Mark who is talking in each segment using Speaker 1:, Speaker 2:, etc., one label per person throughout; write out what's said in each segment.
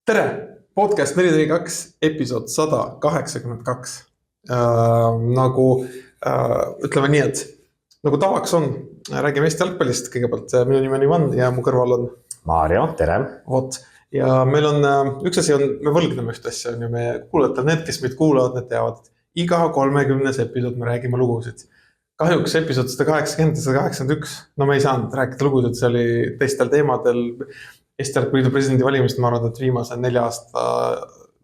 Speaker 1: Tere! Podcast 442 episood 182. Ütleme nii, et nagu tavaks on, räägime Eesti jalgpallist kõigepealt. Minu nimi on Ivan ja mu kõrval on
Speaker 2: Maarjo, tere!
Speaker 1: Vot. Ja meil on, üks asi on, me võlgneme üht asja, on ju me kuulatel, need, kes meid kuulavad, need teavad, et iga 30 episood me räägime lugusid. Kahjuks episood 180 ja 181, no me ei saanud rääkida lugusid, see oli teistel teemadel. Eesti Jalgpalliliidu presidendi valimist, ma arvan, et viimase 4 aasta,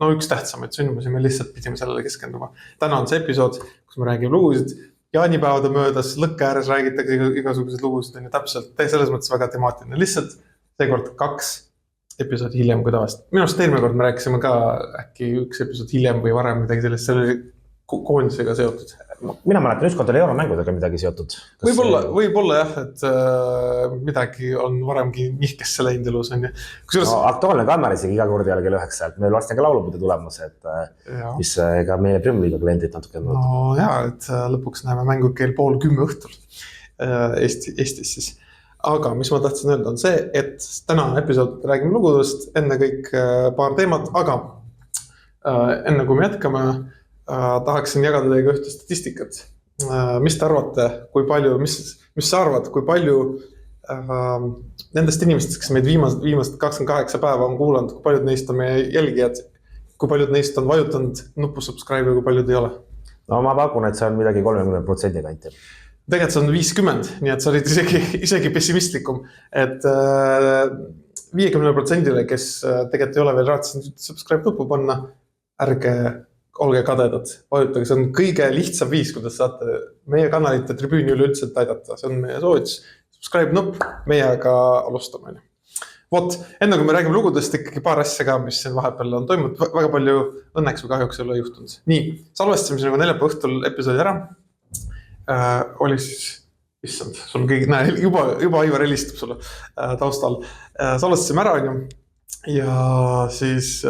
Speaker 1: üks tähtsamaid sündmusi, me lihtsalt pidime sellele keskenduma. Täna on see episood, kus me räägime lugusid, jaanipäevade möödas, lõkke ääres räägitakse igasugused lugusid, on ju täpselt, selles mõttes väga temaatiline, lihtsalt seekord 2 episoodi hiljem kui tavast. Minu arust eelmine kord me rääkisime ka äkki 1 episood hiljem või varem midagi sellist, see oli koondisega seotud.
Speaker 2: Mina mäletan, ükskord oli euromängudega midagi seotud.
Speaker 1: Võib-olla jah, et midagi on varemgi nihkesse läinud elus.
Speaker 2: Aktuaalne kammer isegi iga kord jälle kell 9, et meil varsti ka laulupidu tulemas, et mis ka meile Premier League kliendid natuke on.
Speaker 1: No jaa, et lõpuks näeme mängu kell 9:30 õhtul Eestis siis. Aga mis ma tahtsin öelda on see, et täna episood räägime lugudest, enne kõik paar teemat, aga enne kui me jätkame, tahaksin jagada teiega ühte statistikat. Mis te arvate, kui palju, mis sa arvad, kui palju nendest inimestest, kes meid viimased 28 päeva on kuulanud, kui paljud neist on meie jälgijad, kui paljud neist on vajutanud nuppu subscribe ja kui paljud ei ole?
Speaker 2: No ma pakun, et see on midagi 30% kanti.
Speaker 1: Tegelikult see on 50, nii et sa olid isegi pessimistlikum, et 50%-le, kes tegelikult ei ole veel raadselt subscribe nuppu panna, olge kadedad, vajutage, see on kõige lihtsam viis, kuidas saate meie kanalite tribüüni üleüldse aidata. See on meie soovitus, subscribe nupp, meie aga alustame. Vot, enne kui me räägime lugudest, ikkagi paar asja ka, mis siin vahepeal on toimunud, väga palju õnneks või kahjuks ei ole juhtunud. Nii, salvestasime nagu neljapäeva õhtul episoodi ära. Oli siis, issand, sul kõik, näe, juba Aivar helistab sulle taustal. Salvestasime ära, on ju. Ja siis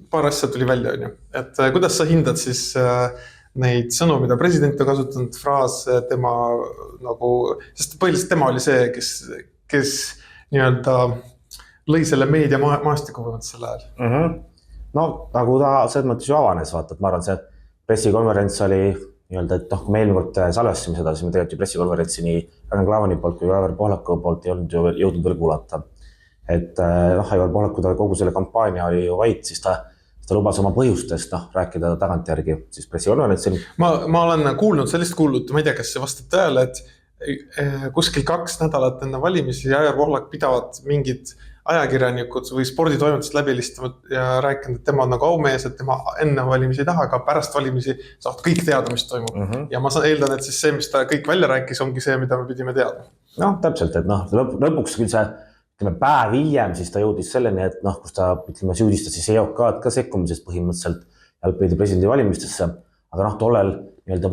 Speaker 1: paar asja tuli välja, on ju. Et kuidas sa hindad siis neid sõnu, mida president on kasutanud, fraase tema nagu, sest põhiliselt tema oli see, kes nii-öelda lõi selle meedia maastiku sel ajal.
Speaker 2: No nagu ta selles mõttes ju avanes, vaata, et ma arvan, see pressikonverents oli nii-öelda, et kui me eelmine kord salvestasime seda, siis me tegelikult ju pressikonverentsi nii Ragan Klavani poolt kui Aivar Pohlaku poolt ei olnud ju jõudnud veel kuulata. Et Aivar Pohlak, kui ta kogu selle kampaania oli ju vait, siis ta lubas oma põhjustest rääkida tagantjärgi siis pressikonverentsil.
Speaker 1: Ma olen kuulnud sellist kuulut, ma ei tea, kas see vastab tõele, et kuskil 2 nädalat enne valimisi Aivar Pohlak pidavad mingid ajakirjanikud või sporditoimetust läbilistavad ja rääkinud, et tema on nagu aumees, et tema enne valimisi ei taha, aga pärast valimisi saavad kõik teada, mis toimub. Ja ma eeldan, et siis see, mis ta kõik välja rääkis, ongi see, mida me pidime teada.
Speaker 2: Täpselt, et lõpuks küll see päev hiljem, siis ta jõudis selleni, et kus ta süüdistas siis EOK-d ka sekkumisest põhimõtteliselt Jalgpalliliidu presidendi valimistesse. Aga tollel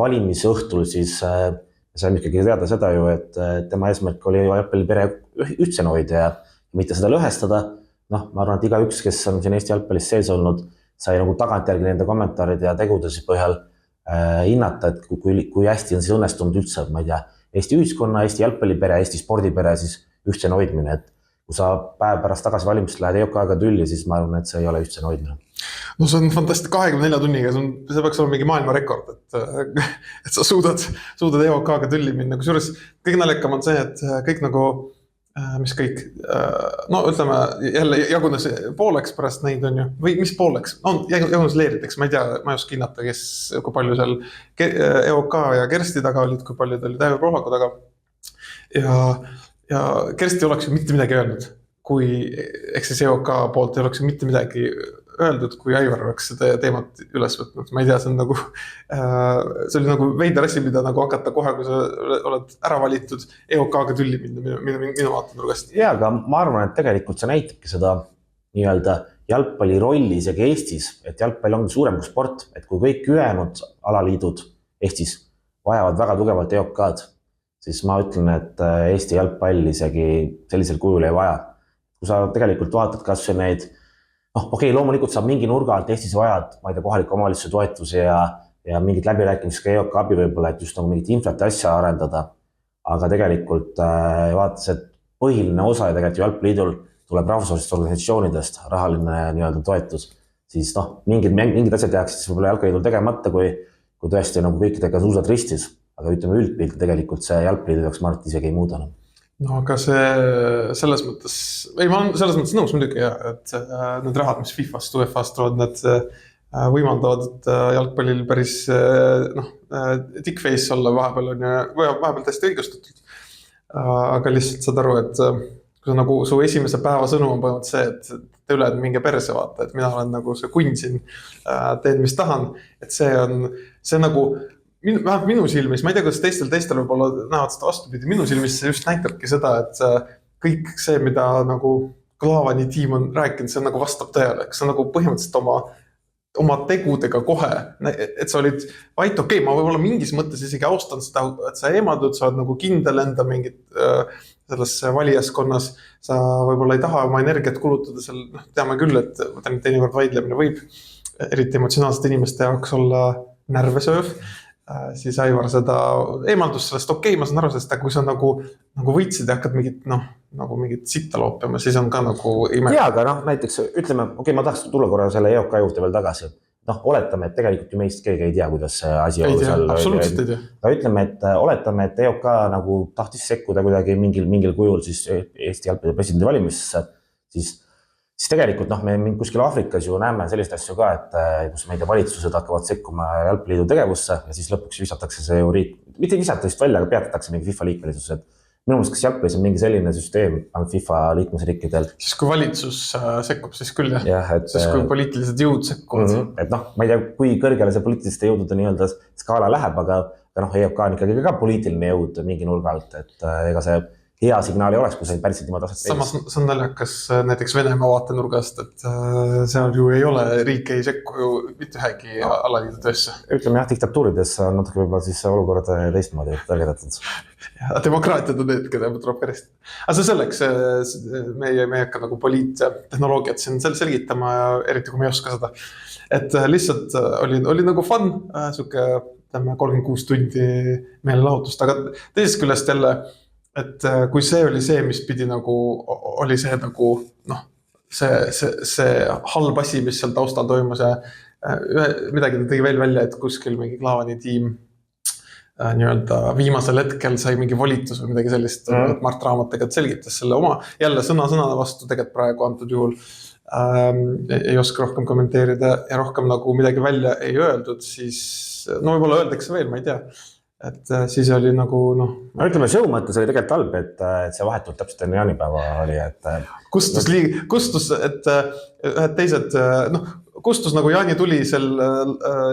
Speaker 2: valimise õhtul siis saime ikkagi teada seda ju, et tema eesmärk oli Jalgpalli pere ühtsena hoida ja mitte seda lõhestada. Ma arvan, et igaüks, kes on siin Eesti jalgpallis sees olnud, sai nagu tagantjärgi nende kommentaaride ja tegudes põhjal hinnata, et kui hästi on siis õnnestunud üldse, ma ei tea, Eesti ühiskonna, Eesti jalgpallipere, Eesti spordipere siis ühtsena hoidmine, et kui sa päev pärast tagasi valimist lähed EOK-ga tülli, siis ma arvan, et see ei ole ühtsena hoidmine.
Speaker 1: No see on fantastik 24 tunniga, see peaks olema mingi maailma rekord, et sa suudad EOK-ga tülli minna. Kusjuures kõige naljakam on see, et kõik nagu, mis kõik, ütleme, jälle jagunes pooleks pärast neid on ju, või mis pooleks, jagunes leerideks, ma ei tea, ma ei oska hinnata, kui palju seal EOK ja Kersti taga olid, kui palju olid Aivar Pohlaku taga. Ja Kersti oleks ju mitte midagi öelnud, kui siis EOK poolt ei oleks ju mitte midagi öeldud, kui Aivar oleks seda teemat üles võtnud. Ma ei tea, see oli nagu veider asi, mida nagu hakata kohe, kui sa oled ära valitud EOK-ga tülli minu vaatenurgast.
Speaker 2: Jaa, aga ma arvan, et tegelikult see näitabki seda nii-öelda jalgpalli rolli isegi Eestis, et jalgpall ongi suurem kui sport, et kui kõik ülejäänud alaliidud Eestis vajavad väga tugevalt EOK-d, siis ma ütlen, et Eesti jalgpall isegi sellisel kujul ei vaja. Kui sa tegelikult vaatad kas neid, loomulikult saab mingi nurga alt Eestis vajad, ma ei tea, kohaliku omavalitsuse toetusi ja mingid läbirääkimised ka EOK abi võib-olla, et just nagu mingit inflat asja arendada. Aga tegelikult vaadates, et põhiline osa ja tegelikult Jalgpalliliidul tuleb rahvusvahelistest organisatsioonidest rahaline nii-öelda toetus, siis noh, mingid asjad jääks siis võib-olla jalgpalliliidul tegemata, kui tõesti nagu kõikidega suusad ristis, aga ütleme üldpildi tegelikult see jalgpalliliidu jaoks ma arvan, et isegi ei muuda.
Speaker 1: No aga see selles mõttes, ma olen selles mõttes nõus muidugi, et need rahad, mis FIFA-st, UEFA-st tulevad, need võimaldavad jalgpallil päris dickface olla vahepeal täiesti õigustatud. Aga lihtsalt saad aru, et kui sa nagu su esimese päeva sõnum on põhimõtteliselt see, et te üle minge perse vaata, et mina olen nagu see kunn siin, teen mis tahan, et see nagu minu silmis, ma ei tea, kuidas teistel võib-olla näevad seda vastupidi, minu silmis see just näitabki seda, et kõik see, mida nagu Klaavani tiim on rääkinud, see nagu vastab tõele, see on nagu põhimõtteliselt oma tegudega kohe, et sa olid vaid okei, ma võib-olla mingis mõttes isegi austan seda, et sa eemaldud, sa oled nagu kindel enda mingit selles valijaskonnas, sa võib-olla ei taha oma energiat kulutada seal, teame küll, et teinekord vaidlemine võib eriti emotsionaalsete inimeste jaoks olla närvesööv, siis Aivar seda eemaldust sellest okei, ma saan aru sellest, kui sa nagu võitsid ja hakkad mingit sitta loopima, siis on ka nagu ime.
Speaker 2: Jaa, aga näiteks ütleme, okei, ma tahaks tulla korra selle EOK juurde veel tagasi. Oletame, et tegelikult ju meist keegi ei tea, kuidas see asi
Speaker 1: ei tea, absoluutselt ei tea.
Speaker 2: Aga ütleme, et oletame, et EOK nagu tahtis sekkuda kuidagi mingil kujul siis Eesti jalgpalli presidendi valimisse, siis tegelikult me kuskil Aafrikas ju näeme sellist asju ka, et kus meid valitsused hakkavad sekkuma jalgpalliliidu tegevusse ja siis lõpuks visatakse see ju riik, mitte visata just välja, aga peatatakse mingi FIFA liikmelisus. Minu mõttes, kas jalgpallis on mingi selline süsteem FIFA liikmesriikidel? Siis
Speaker 1: kui valitsus sekkub, siis küll jah. Siis kui poliitilised jõud sekkuvad.
Speaker 2: Et ma ei tea, kui kõrgele see poliitiliste jõudude nii-öelda skaala läheb, aga EOK on ikkagi ka poliitiline jõud mingi nurga alt, et ega see hea signaali oleks, kui see päriselt niimoodi aset
Speaker 1: samas see on naljakas näiteks Venemaa vaatenurgast, et seal ju ei ole, riik ei sekku ju mitte ühegi alaliidu töösse.
Speaker 2: Ütleme jah, diktatuurides on natuke võib-olla siis olukord teistmoodi tõrgedatud.
Speaker 1: Demokraatiad on need, keda tuleb käristada. Aga see selleks, me ei hakka nagu poliittehnoloogiat siin selgitama ja eriti kui me ei oska seda. Et lihtsalt oli nagu fun, suke 36 tundi meelelahutust, aga teisest küljest jälle et kui see oli see, mis pidi nagu, oli see nagu, see halb asi, mis seal taustal toimus ja midagi tõi veel välja, et kuskil mingi Klaavani tiim nii-öelda viimasel hetkel sai mingi volitus või midagi sellist, et Mart Raamat tegelikult selgitas selle oma, jälle sõna vastu tegelikult praegu antud juhul ei oska rohkem kommenteerida ja rohkem nagu midagi välja ei öeldud, siis võib-olla öeldakse veel, ma ei tea. Et siis oli nagu
Speaker 2: ütleme, show mõttes oli tegelikult halb, et see vahetult täpselt enne jaanipäeva oli, et
Speaker 1: kustus, et ühed teised, kustus nagu Jaani tuli sel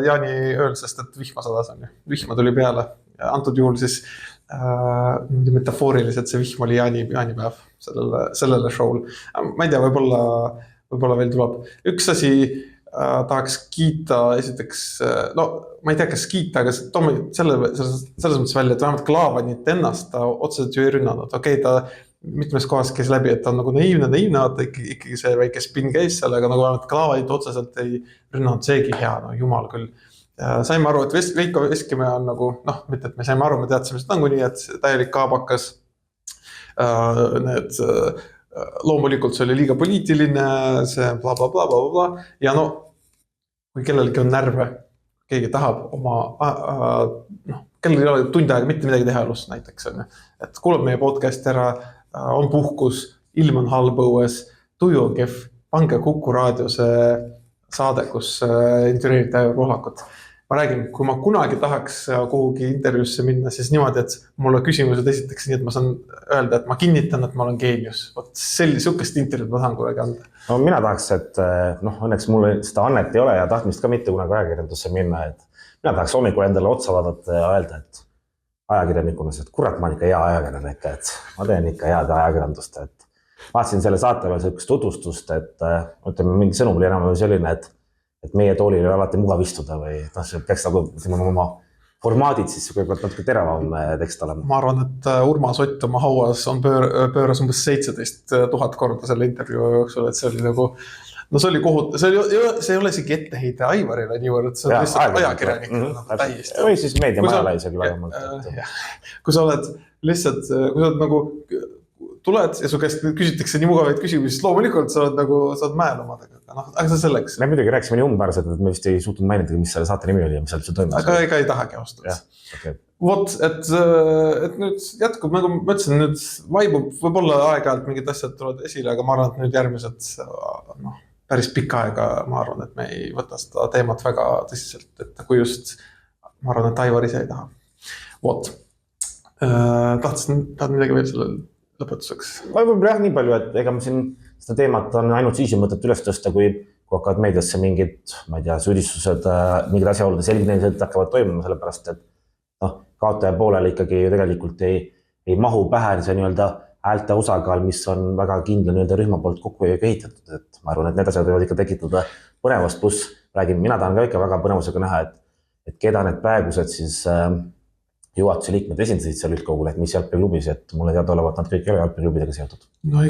Speaker 1: Jaani ööl, sest et vihma sadas on ju, vihma tuli peale. Antud juhul siis metafooriliselt see vihm oli jaanipäev sellele show'l. Ma ei tea, võib-olla veel tuleb. Üks asi tahaks kiita esiteks, ma ei tea, kas kiita, aga toome selles mõttes välja, et vähemalt Klaavanit ennast ta otseselt ju ei rünnanud. Okei, ta mitmes kohas käis läbi, et ta on nagu naiivne, ikkagi see väike spin käis seal, aga nagu vähemalt Klaavanit otseselt ei rünnanud, seegi hea, jumal küll. Saime aru, et Veiko Veskimäe on nagu, mitte et me saime aru, me teadsime seda nii, et täielik kaabakas need loomulikult see oli liiga poliitiline, see bla. Ja kui kellelgi on närve, keegi tahab kellelgi ei ole tund aega mitte midagi teha elus näiteks, et kuulab meie podcast ära, on puhkus, ilm on halb õues, tuju on kehv, pange Kuku raadiose saade, kus intervjueerib Aivar Pohlakut. Ma räägin, kui ma kunagi tahaks kuhugi intervjuusse minna, siis niimoodi, et mulle küsimused esiteks nii, et ma saan öelda, et ma kinnitan, et ma olen geenius. Sukest intervjuud ma tahan kunagi anda.
Speaker 2: Mina tahaks, et õnneks mul seda annet ei ole ja tahtmist ka mitte kunagi ajakirjandusse minna. Et mina tahaks hommikul endale otsa vaadata ja öelda, et ajakirjanikuna, et kurat, ma olen ikka hea ajakirjanik, et ma teen ikka head ajakirjandust. Vaatasin selle saate veel sellist tutvustust, et ütleme, mingi sõnum oli enam selline, et meie toolil ei ole alati mugav istuda või peaks nagu oma formaadid siis kõigepealt natuke teravam tekst olema.
Speaker 1: Ma arvan, et Urmas Ott oma hauas on pööras umbes 17 000 korda selle intervjuu jooksul, et see oli nagu, see oli kohut, see ei ole isegi etteheide Aivarile niivõrd, see on lihtsalt ajakirjanikule täiesti.
Speaker 2: Või siis meediamajale isegi vähemalt.
Speaker 1: Kui sa oled lihtsalt, kui sa oled nagu tuled ja su käest küsitakse nii mugavaid küsimusi, siis loomulikult sa oled nagu, saad mäel omadega, aga see selleks.
Speaker 2: Me muidugi rääkisime nii umbmääraselt, et me vist ei suutnud mainida, mis selle saate nimi oli ja mis seal toimus.
Speaker 1: Aga ega ei tahagi austada.
Speaker 2: Okay.
Speaker 1: Vot, et nüüd jätkub, nagu ma ütlesin, nüüd vaibub, võib-olla aeg-ajalt mingid asjad tulevad esile, aga ma arvan, et nüüd järgmised päris pikka aega, ma arvan, et me ei võta seda teemat väga tõsiselt, et kui just, ma arvan, et Aivar ise ei taha. Vot, tahtsin midagi veel selle lõpetuseks.
Speaker 2: Võib-olla jah nii palju, et ega ma siin seda teemat on ainult siis ju mõtet üles tõsta, kui hakkavad meediasse mingid, ma ei tea, süüdistused, mingid asjaolude selginemised hakkavad toimuma, sellepärast et kaotaja poolele ikkagi ju tegelikult ei mahu pähe see nii-öelda häälte osakaal, mis on väga kindla nii-öelda rühma poolt kokku ehitatud, et ma arvan, et need asjad võivad ikka tekitada põnevust, pluss räägin, mina tahan ka ikka väga põnevusega näha, et keda need praegused siis juhatuse liikmed esindasid seal üldkogul, et mis jalgpalliklubis, et mulle teada olevat nad kõik ei ole jalgpalliklubidega seotud.
Speaker 1: No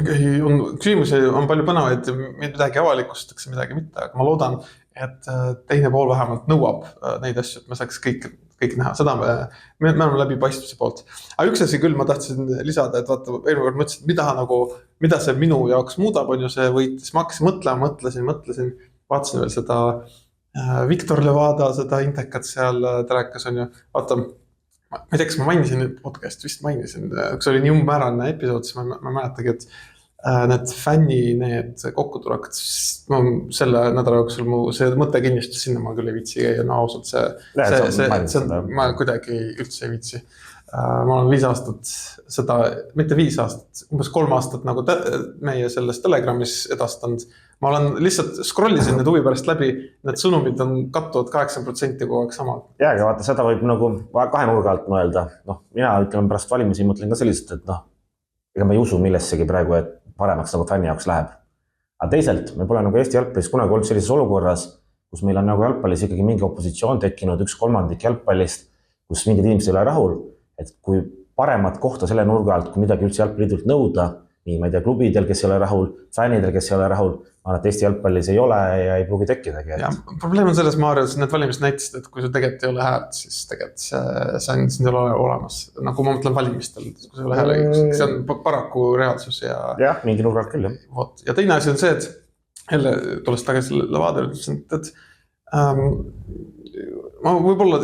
Speaker 1: küsimusi on palju põnevaid, midagi avalikustatakse, midagi mitte, aga ma loodan, et teine pool vähemalt nõuab neid asju, et me saaks kõik näha, seda me oleme läbi paistvuse poolt. Aga üks asi küll ma tahtsin lisada, et vaata, eelmine kord mõtlesin, mida see minu jaoks muudab, on ju see võitis, ma hakkasin mõtlema, mõtlesin, vaatasin veel seda Viktor Levada, seda Intekat seal telekas on ju, vaata, ma ei tea, kas ma mainisin nüüd podcast, vist mainisin, kui see oli nii umbmäärane episood, siis ma mäletagi, et need need kokkutulekad, selle nädala jooksul mu see mõte kinnistus sinna, ma küll ei viitsi käia, no ausalt ma kuidagi üldse ei viitsi. Ma olen 5 aastat seda, mitte 5 aastat, umbes 3 aastat nagu meie selles Telegramis edastanud. Ma olen lihtsalt scrollisin need huvi pärast läbi, need sõnumid on kattuvad 80% kogu aeg sama.
Speaker 2: Ja, aga vaata, seda võib nagu kahe nurga alt mõelda. Mina ütleme pärast valimisi mõtlen ka sellist, et ega ma ei usu millessegi praegu, et paremaks nagu fänni jaoks läheb. Aga teisalt, me pole nagu Eesti jalgpallis kunagi olnud sellises olukorras, kus meil on nagu jalgpallis ikkagi mingi opositsioon tekkinud 1/3 jalgpallist, kus mingid inimesed ei ole rahul, et kui paremat kohta selle nurga alt, kui midagi üldse jalgpallidult nõuda, nii ma ei tea, klubidel, kes ei ole rahul, fännidel, kes ei ole rahul, et Eesti jalgpallis ei ole ja ei pruugi tekkidagi.
Speaker 1: Ja, probleem on selles, Maarjas, need valimised näitasid, et kui see tegelikult ei ole häält, siis tegelikult see on siin olemas. Nagu ma mõtlen valimistel, kui see ei ole hääle, see on paraku reaalsus.
Speaker 2: Ja, mingi nurga alt küll.
Speaker 1: Ja teine asi on see, et jälle tulles tagasi Levadele ütlesin, et ma võib-olla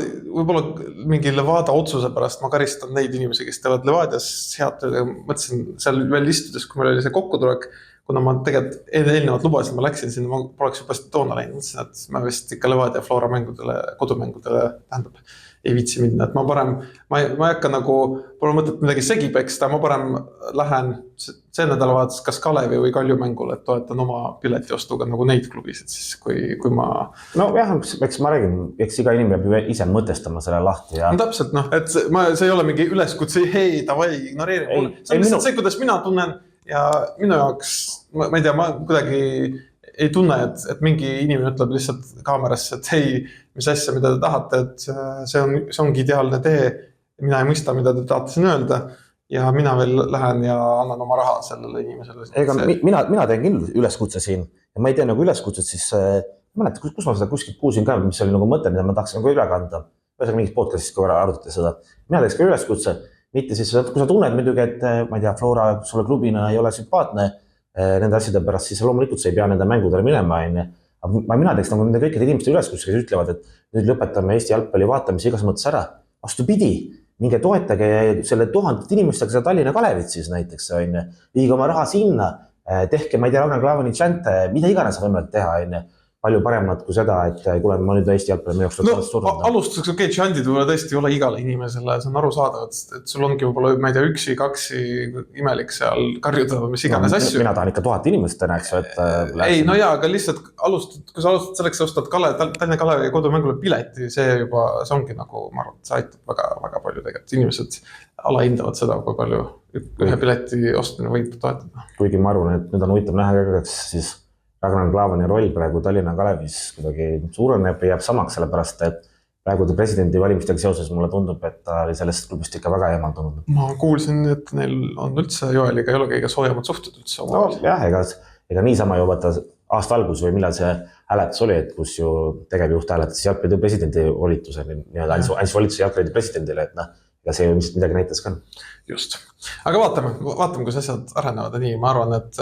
Speaker 1: mingi Levada otsuse pärast ma karistan neid inimesi, kes teevad Levadias head tööd, mõtlesin seal veel istudes, kui meil oli see kokkutulek, kuna ma tegelikult eelnevalt lubasin, ma läksin sinna, ma poleks juba toona läinud, et ma vist ikka Levadia Flora mängudele, kodumängudele tähendab, ei viitsi minna, et ma ei hakka nagu, pole mõtet midagi segi peksta, ma parem lähen see nädalavahetus kas Kalevi või Kalju mängule, et toetan oma piletiostuga nagu neid klubisid, siis kui ma...
Speaker 2: No jah, eks ma räägin, eks iga inimene peab ise mõtestama selle lahti. Ja...
Speaker 1: No täpselt, et see ei ole mingi üleskutse, hei, davai, ignoreeri. See on lihtsalt see, kuidas mina tunnen ja minu jaoks, ma ei tea, ma kuidagi ei tunne, et mingi inimene ütleb lihtsalt kaamerasse, et hei, mis asja, mida te tahate, et see ongi ideaalne tee. Mina ei mõista, mida te tahate siin öelda ja mina veel lähen ja annan oma raha sellele inimesele.
Speaker 2: Ega mina teen küll üleskutse siin ja ma ei tee nagu üleskutset, siis ma mäletan, kus ma seda kuskilt kuulsin ka, mis oli nagu mõte, mida ma tahaksin nagu üle kanda. Ühesõnaga mingis podcastis ka arutati seda. Mina teeks ka üleskutse, mitte siis, kui sa tunned muidugi, et ma ei tea, Flora sulle klubina ei ole sümpaatne nende asjade pärast, siis loomulikult sa ei pea nende mängudele minema. Aga mina teeks nagu nende kõikide inimeste üleskutse, kes ütlevad, et nüüd lõpetame Eesti jalgpalli vaatamise igas mõttes ära. Vastupidi, minge toetage selle 1000 inimestega seda Tallinna Kalevit siis näiteks, liiga oma raha sinna, tehke, ma ei tea, Ragnar Klavani tšante, mida iganes on võimalik teha, palju paremat kui seda, et kuule, ma nüüd Eesti jalgpalli
Speaker 1: alustuseks, okei, tšandid võib-olla tõesti ei ole igale inimesele, see on arusaadav, et sul ongi võib-olla, ma ei tea, 1-2 imelik seal karjuda või mis iganes asju.
Speaker 2: Mina tahan ikka 1000 inimest täna, eks ju, et...
Speaker 1: Ei, no jaa, aga lihtsalt kui sa alustad selleks, ostad Tallinna Kalevi kodumängule pileti, see ongi nagu, ma arvan, see aitab väga, väga palju tegelikult. Inimesed alahindavad seda, kui palju ühe pileti ostmine võib toetada.
Speaker 2: Kuigi ma arvan, et nüüd on huvitav näha kõigeks siis Ragnar Klavani roll praegu Tallinna Kalevis kuidagi suureneb ja jääb samaks, sellepärast, et praegu presidendi valimistega seoses mulle tundub, et ta oli sellest klubist ikka väga eemaldunud.
Speaker 1: Ma kuulsin, et neil on üldse Joeliga ei ole kõige soojemad suhted üldse.
Speaker 2: No jah, ega niisama ju võtta aasta algus või millal see hääletus oli, et kus ju tegevjuht hääletas jalgpalliidu presidendi volitusel, nii-öelda andis volituse jalgpalliidu presidendile, et ja see ilmselt midagi näitas ka.
Speaker 1: Just. Aga vaatame, kus asjad arenevad ja nii. Ma arvan, et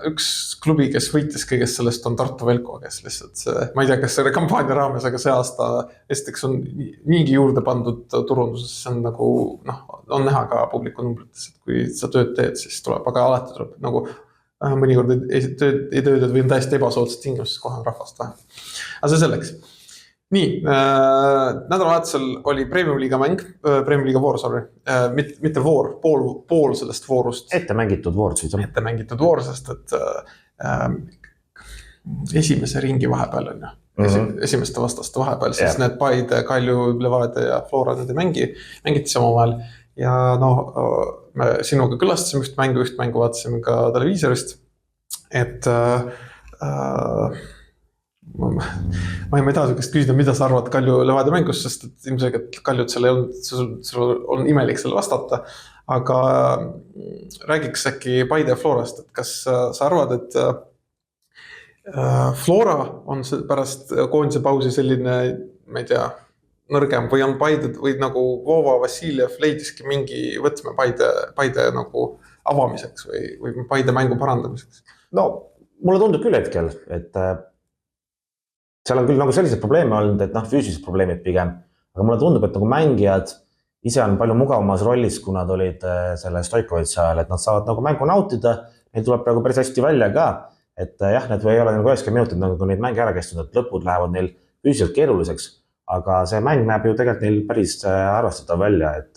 Speaker 1: üks klubi, kes võitis kõigest sellest on Tartu Velko, kes lihtsalt, ma ei tea, kas selle kampaania raames, aga see aasta esiteks on niigi juurde pandud turunduses, see on nagu, on näha ka publiku numbrites, et kui sa tööd teed, siis tuleb, aga alati tuleb nagu mõnikord ei töödud või on täiesti ebasoodsad tingimused, kohe on rahvast vähem. Aga see selleks. Nii, nädalavahetusel oli Premium Liiga mäng, Premium Liiga voor, sorry, mitte voor, pool sellest voorust.
Speaker 2: Ette mängitud voor siis.
Speaker 1: Ette mängitud voor, sest et esimese ringi vahepeal on ju, esimeste vastaste vahepeal, siis need Paide, Kalju, Levadia ja Flora need mängiti sama vahel. Ja me sinuga külastasime üht mängu vaatasime ka televiisorist, et ma ei taha sükest küsida, mida sa arvad Kalju Levadia mängust, sest et ilmselt Kaljut seal ei olnud, sul on imelik selle vastata, aga räägiks äkki Paide ja Florast, et kas sa arvad, et Flora on pärast koondise pausi selline, ma ei tea, nõrgem või on Paide või nagu Vova Vassiljev leidiski mingi võtme Paide nagu avamiseks või Paide mängu parandamiseks?
Speaker 2: No, mulle tundub küll hetkel, et seal on küll nagu sellised probleeme olnud, et füüsilised probleemid pigem, aga mulle tundub, et nagu mängijad ise on palju mugavamas rollis, kui nad olid selle Stoikovitši ajal, et nad saavad nagu mängu nautida, neil tuleb praegu päris hästi välja ka, et jah, need ei ole nagu 90 minutit, nagu neid mänge ära kestnud, et lõpud lähevad neil füüsiliselt keeruliseks, aga see mäng näeb ju tegelikult neil päris arvestatav välja, et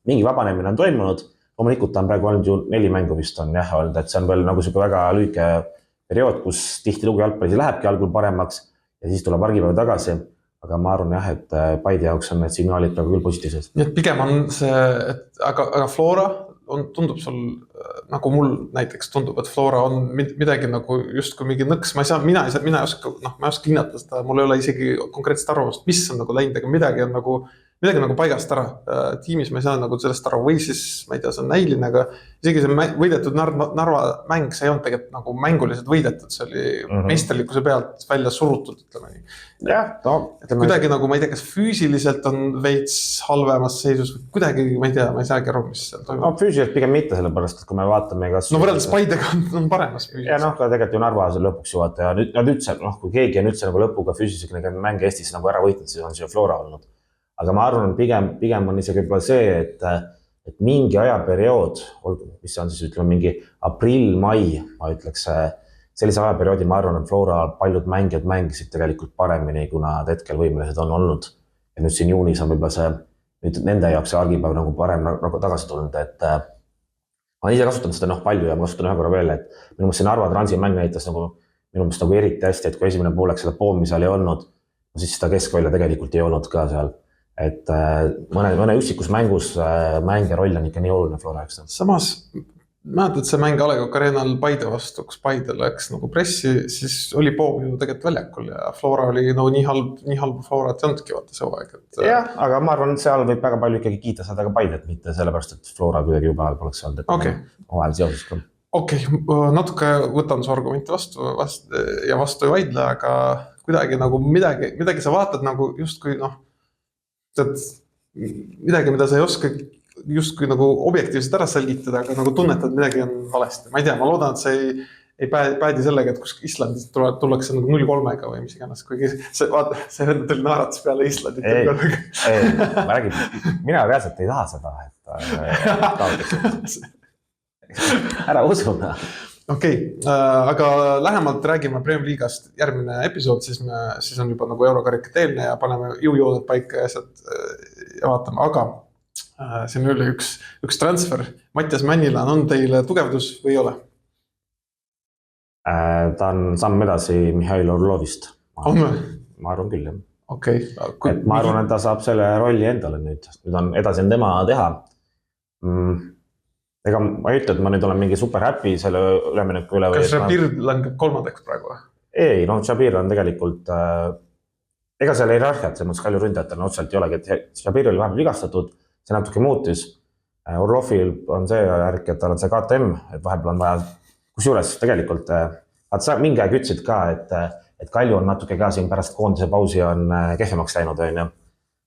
Speaker 2: mingi vabanemine on toimunud, loomulikult on praegu olnud ju 4 mängu vist on jah olnud, et see on veel nagu siuke väga lühike periood, kus tihti lugu jalgpallis lähebki algul paremaks ja siis tuleb argipäev tagasi, aga ma arvan jah, et Paide jaoks on need signaalid praegu küll positiivsed.
Speaker 1: Nii et pigem on see, aga Flora tundub sul, nagu mul näiteks tundub, et Flora on midagi nagu just kui mingi nõks, mina ei oska hinnata seda, mul ei ole isegi konkreetset arvamust, mis on nagu läinud, aga midagi on nagu paigast ära. Tiimis ma ei saa nagu sellest aru või siis, ma ei tea, see on näiline, aga isegi see võidetud Narva mäng, see ei olnud tegelikult nagu mänguliselt võidetud, see oli meisterlikkuse pealt välja surutud, ütleme nii.
Speaker 2: Jah,
Speaker 1: kuidagi nagu, ma ei tea, kas füüsiliselt on veits halvemas seisus või kuidagi, ma ei tea, ma ei saagi aru, mis seal toimub.
Speaker 2: No füüsiliselt pigem mitte sellepärast, et kui me vaatame kas...
Speaker 1: No võrreldes Paidega on paremas füüsiliselt.
Speaker 2: Ja ka tegelikult ju Narva lõpuks juvata ja nüüd üldse, kui keegi on üldse nagu lõpuga füüsiliselt mänge Eestis nagu ära võitnud, siis on see Flora olnud. Aga ma arvan, et pigem on isegi juba see, et mingi ajaperiood, mis on siis ütleme mingi aprill-mai, ma ütleks, sellise ajaperioodi ma arvan, et Flora paljud mängijad mängisid tegelikult paremini, kui nad hetkel võimelised on olnud. Ja nüüd siin juunis on võib-olla see, nüüd nende jaoks see argipäev nagu parem nagu tagasi tulnud, et ma ise kasutanud seda palju ja ma kasutan ühe korra veel, et minu meelest see Narva Transi mäng näitas nagu, minu meelest nagu eriti hästi, et kui esimene pooleks seda poomi seal ei olnud, siis seda keskvälja tegelikult ei olnud ka seal. Et mõne üksikus mängus mängija roll on ikka nii oluline Flora, eks.
Speaker 1: Samas, mäletad see mäng A Le Coq Arenal Paide vastu, kus Paide läks nagu pressi, siis oli poom ju tegelikult väljakul ja Flora oli no, nii halb Florat ei olnudki vaata see hooaeg.
Speaker 2: Jah, aga ma arvan, et seal võib väga palju ikkagi kiita seda ka Paidet, mitte sellepärast, et Flora kuidagi juba poleks olnud, et omavahel seoses ka.
Speaker 1: Okei, natuke võtan su argumenti vastu ei vaidle, aga kuidagi nagu midagi sa vaatad nagu justkui midagi, mida sa ei oska justkui nagu objektiivselt ära selgitada, aga nagu tunnetad, midagi on valesti. Ma ei tea, ma loodan, et see ei päädi sellega, et kus Islandis tullakse nagu 0-3-ga või mis iganes, kuigi see vend tuli naeratus peale Islandit.
Speaker 2: Ei, ma räägin, mina reaalselt ei taha seda, et ära usuna.
Speaker 1: Okei, aga lähemalt räägime Premium Liigast järgmine episood, siis on juba nagu eurokarika teelne ja paneme jõujooned paika ja vaatame, aga siin oli üks transfer. Mattias Männilaan on teile tugevdus või ei ole?
Speaker 2: Ta on samm edasi Mihhail Orlovist. Ma arvan küll, jah.
Speaker 1: Okei.
Speaker 2: Ma arvan, et ta saab selle rolli endale nüüd on edasi tema teha. Ega ma ei ütle, et ma nüüd olen mingi super happy selle ülemineku üle.
Speaker 1: Kas Šabir langeb 3. praegu?
Speaker 2: Ei, Šabir on tegelikult, ega seal hierarhiat, see mõttes Kalju ründajatel otseselt ei olegi, et Šabir oli vahepeal vigastatud, see natuke muutis. Orlovil on see järg, et tal on see KTM, et vahepeal on vaja, kusjuures tegelikult, sa mingi aeg ütlesid ka, et Kalju on natuke ka siin pärast koondise pausi on kehvemaks läinud,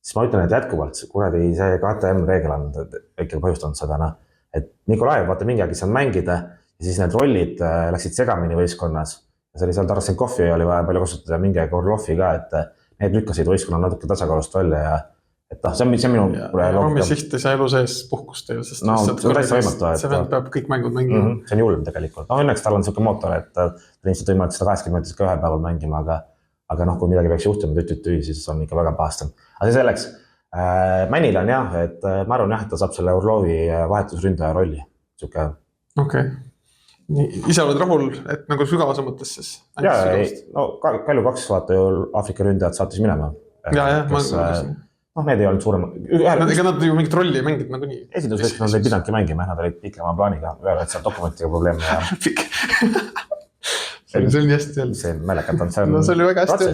Speaker 2: siis ma ütlen, et jätkuvalt kuradi see KTM reegel on ikkagi põhjustanud seda, noh. Et Nikolaev, vaata mingi aeg ei saanud mängida ja siis need rollid läksid segamini võistkonnas. Ja see oli seal Tarasenkovi oli vaja palju kasutada mingi aeg Orlofi ka, et need lükkasid võistkonna natuke tasakaalust välja ja et noh, see on minu
Speaker 1: Romi siht ei saa elu sees puhkust teil, sest
Speaker 2: no, see on täiesti võimatu.
Speaker 1: See vend peab kõik mängud mängima.
Speaker 2: See on julm tegelikult. No õnneks tal on siuke mootor, et ta ilmselt võimalik 180 minutit ka ühe päeval mängima, aga noh, kui midagi peaks juhtuma tüü, siis on ikka väga pahastam. Aga see selleks. Männil on jah, et ma arvan jah, et ta saab selle Orlovi vahetusründaja rolli. Siuke.
Speaker 1: Okei. Nii, ise oled rahul, et nagu sügavase mõttes siis?
Speaker 2: Jaa, no Kalju 2 vaata ju Aafrika ründajad saatis minema.
Speaker 1: Jaa,
Speaker 2: noh, need ei olnud suurem.
Speaker 1: Ega nad ju mingit rolli ei mängid nagu nii.
Speaker 2: Esindusvõistkond nad ei pidanudki mängima, nad olid pikema plaaniga. Ühel et seal dokumentiga probleeme ja...
Speaker 1: see oli nii hästi jälle.
Speaker 2: See naljakat on, see on
Speaker 1: see oli väga hästi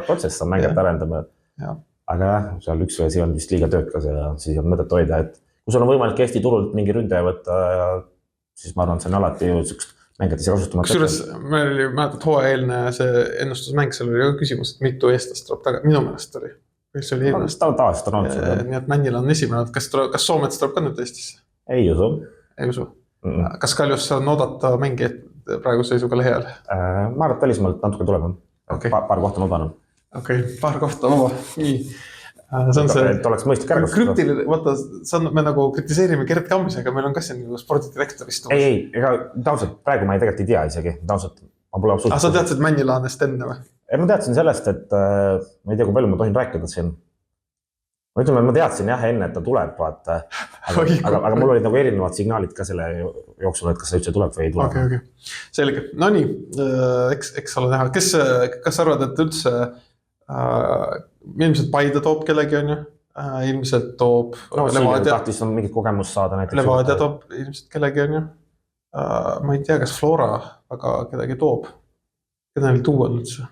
Speaker 2: protsess on mängijat arendama. Aga jah, seal üks või see on vist liiga töökas ja siis on mõtet hoida, et kui sul on võimalik Eesti turult mingi ründaja võtta, siis ma arvan, et see on alati ju sükst mängijat ise kasutamata.
Speaker 1: Kusjuures meil oli mäletad hooaeelne see ennustusmäng, seal oli küsimus, et mitu eestlast tuleb taga. Minu meelest oli. See oli eelnest.
Speaker 2: Tavaliselt on olnud seda.
Speaker 1: Nii et Männil on esimene. Kas Soomets tuleb ka nüüd Eestisse?
Speaker 2: Ei usu.
Speaker 1: Ei usu? Kas Kaljusse on oodata mängijat praegu seisuga lehel?
Speaker 2: Ma arvan, et välismaalt natuke tulema. Paar kohta on vabanud.
Speaker 1: Okei, paar kohta on vaba. Nii. See on see...
Speaker 2: Et oleks mõistlik ärgust.
Speaker 1: Krüptiline, vaata, me nagu kritiseerime Gert Kammisega, meil on ka siin nagu spordidirektor istumas.
Speaker 2: Ei, ega tausalt, praegu ma tegelikult ei tea isegi. Tausalt, ma pole absoluutselt...
Speaker 1: Sa teadsid Männilaanest enne või?
Speaker 2: Ma teadsin sellest, et ma ei tea, kui palju ma tohin rääkida siin. Ma ütleme, ma teadsin jah enne, et ta tuleb, vaata. Aga mul olid nagu erinevad signaalid ka selle jooksul, et kas see üldse tuleb või ei tule.
Speaker 1: Okay. Selge. No nii, eks ole näha. Kas arvad, et üldse ilmselt Paide toob kellegi on ju? Ilmselt toob
Speaker 2: Levadia. Tahtis on mingit kogemust saada näiteks.
Speaker 1: Levadia toob ilmselt kellegi on ju? Ma ei tea, kas Flora, aga kedagi toob. Keda neil tuua üldse?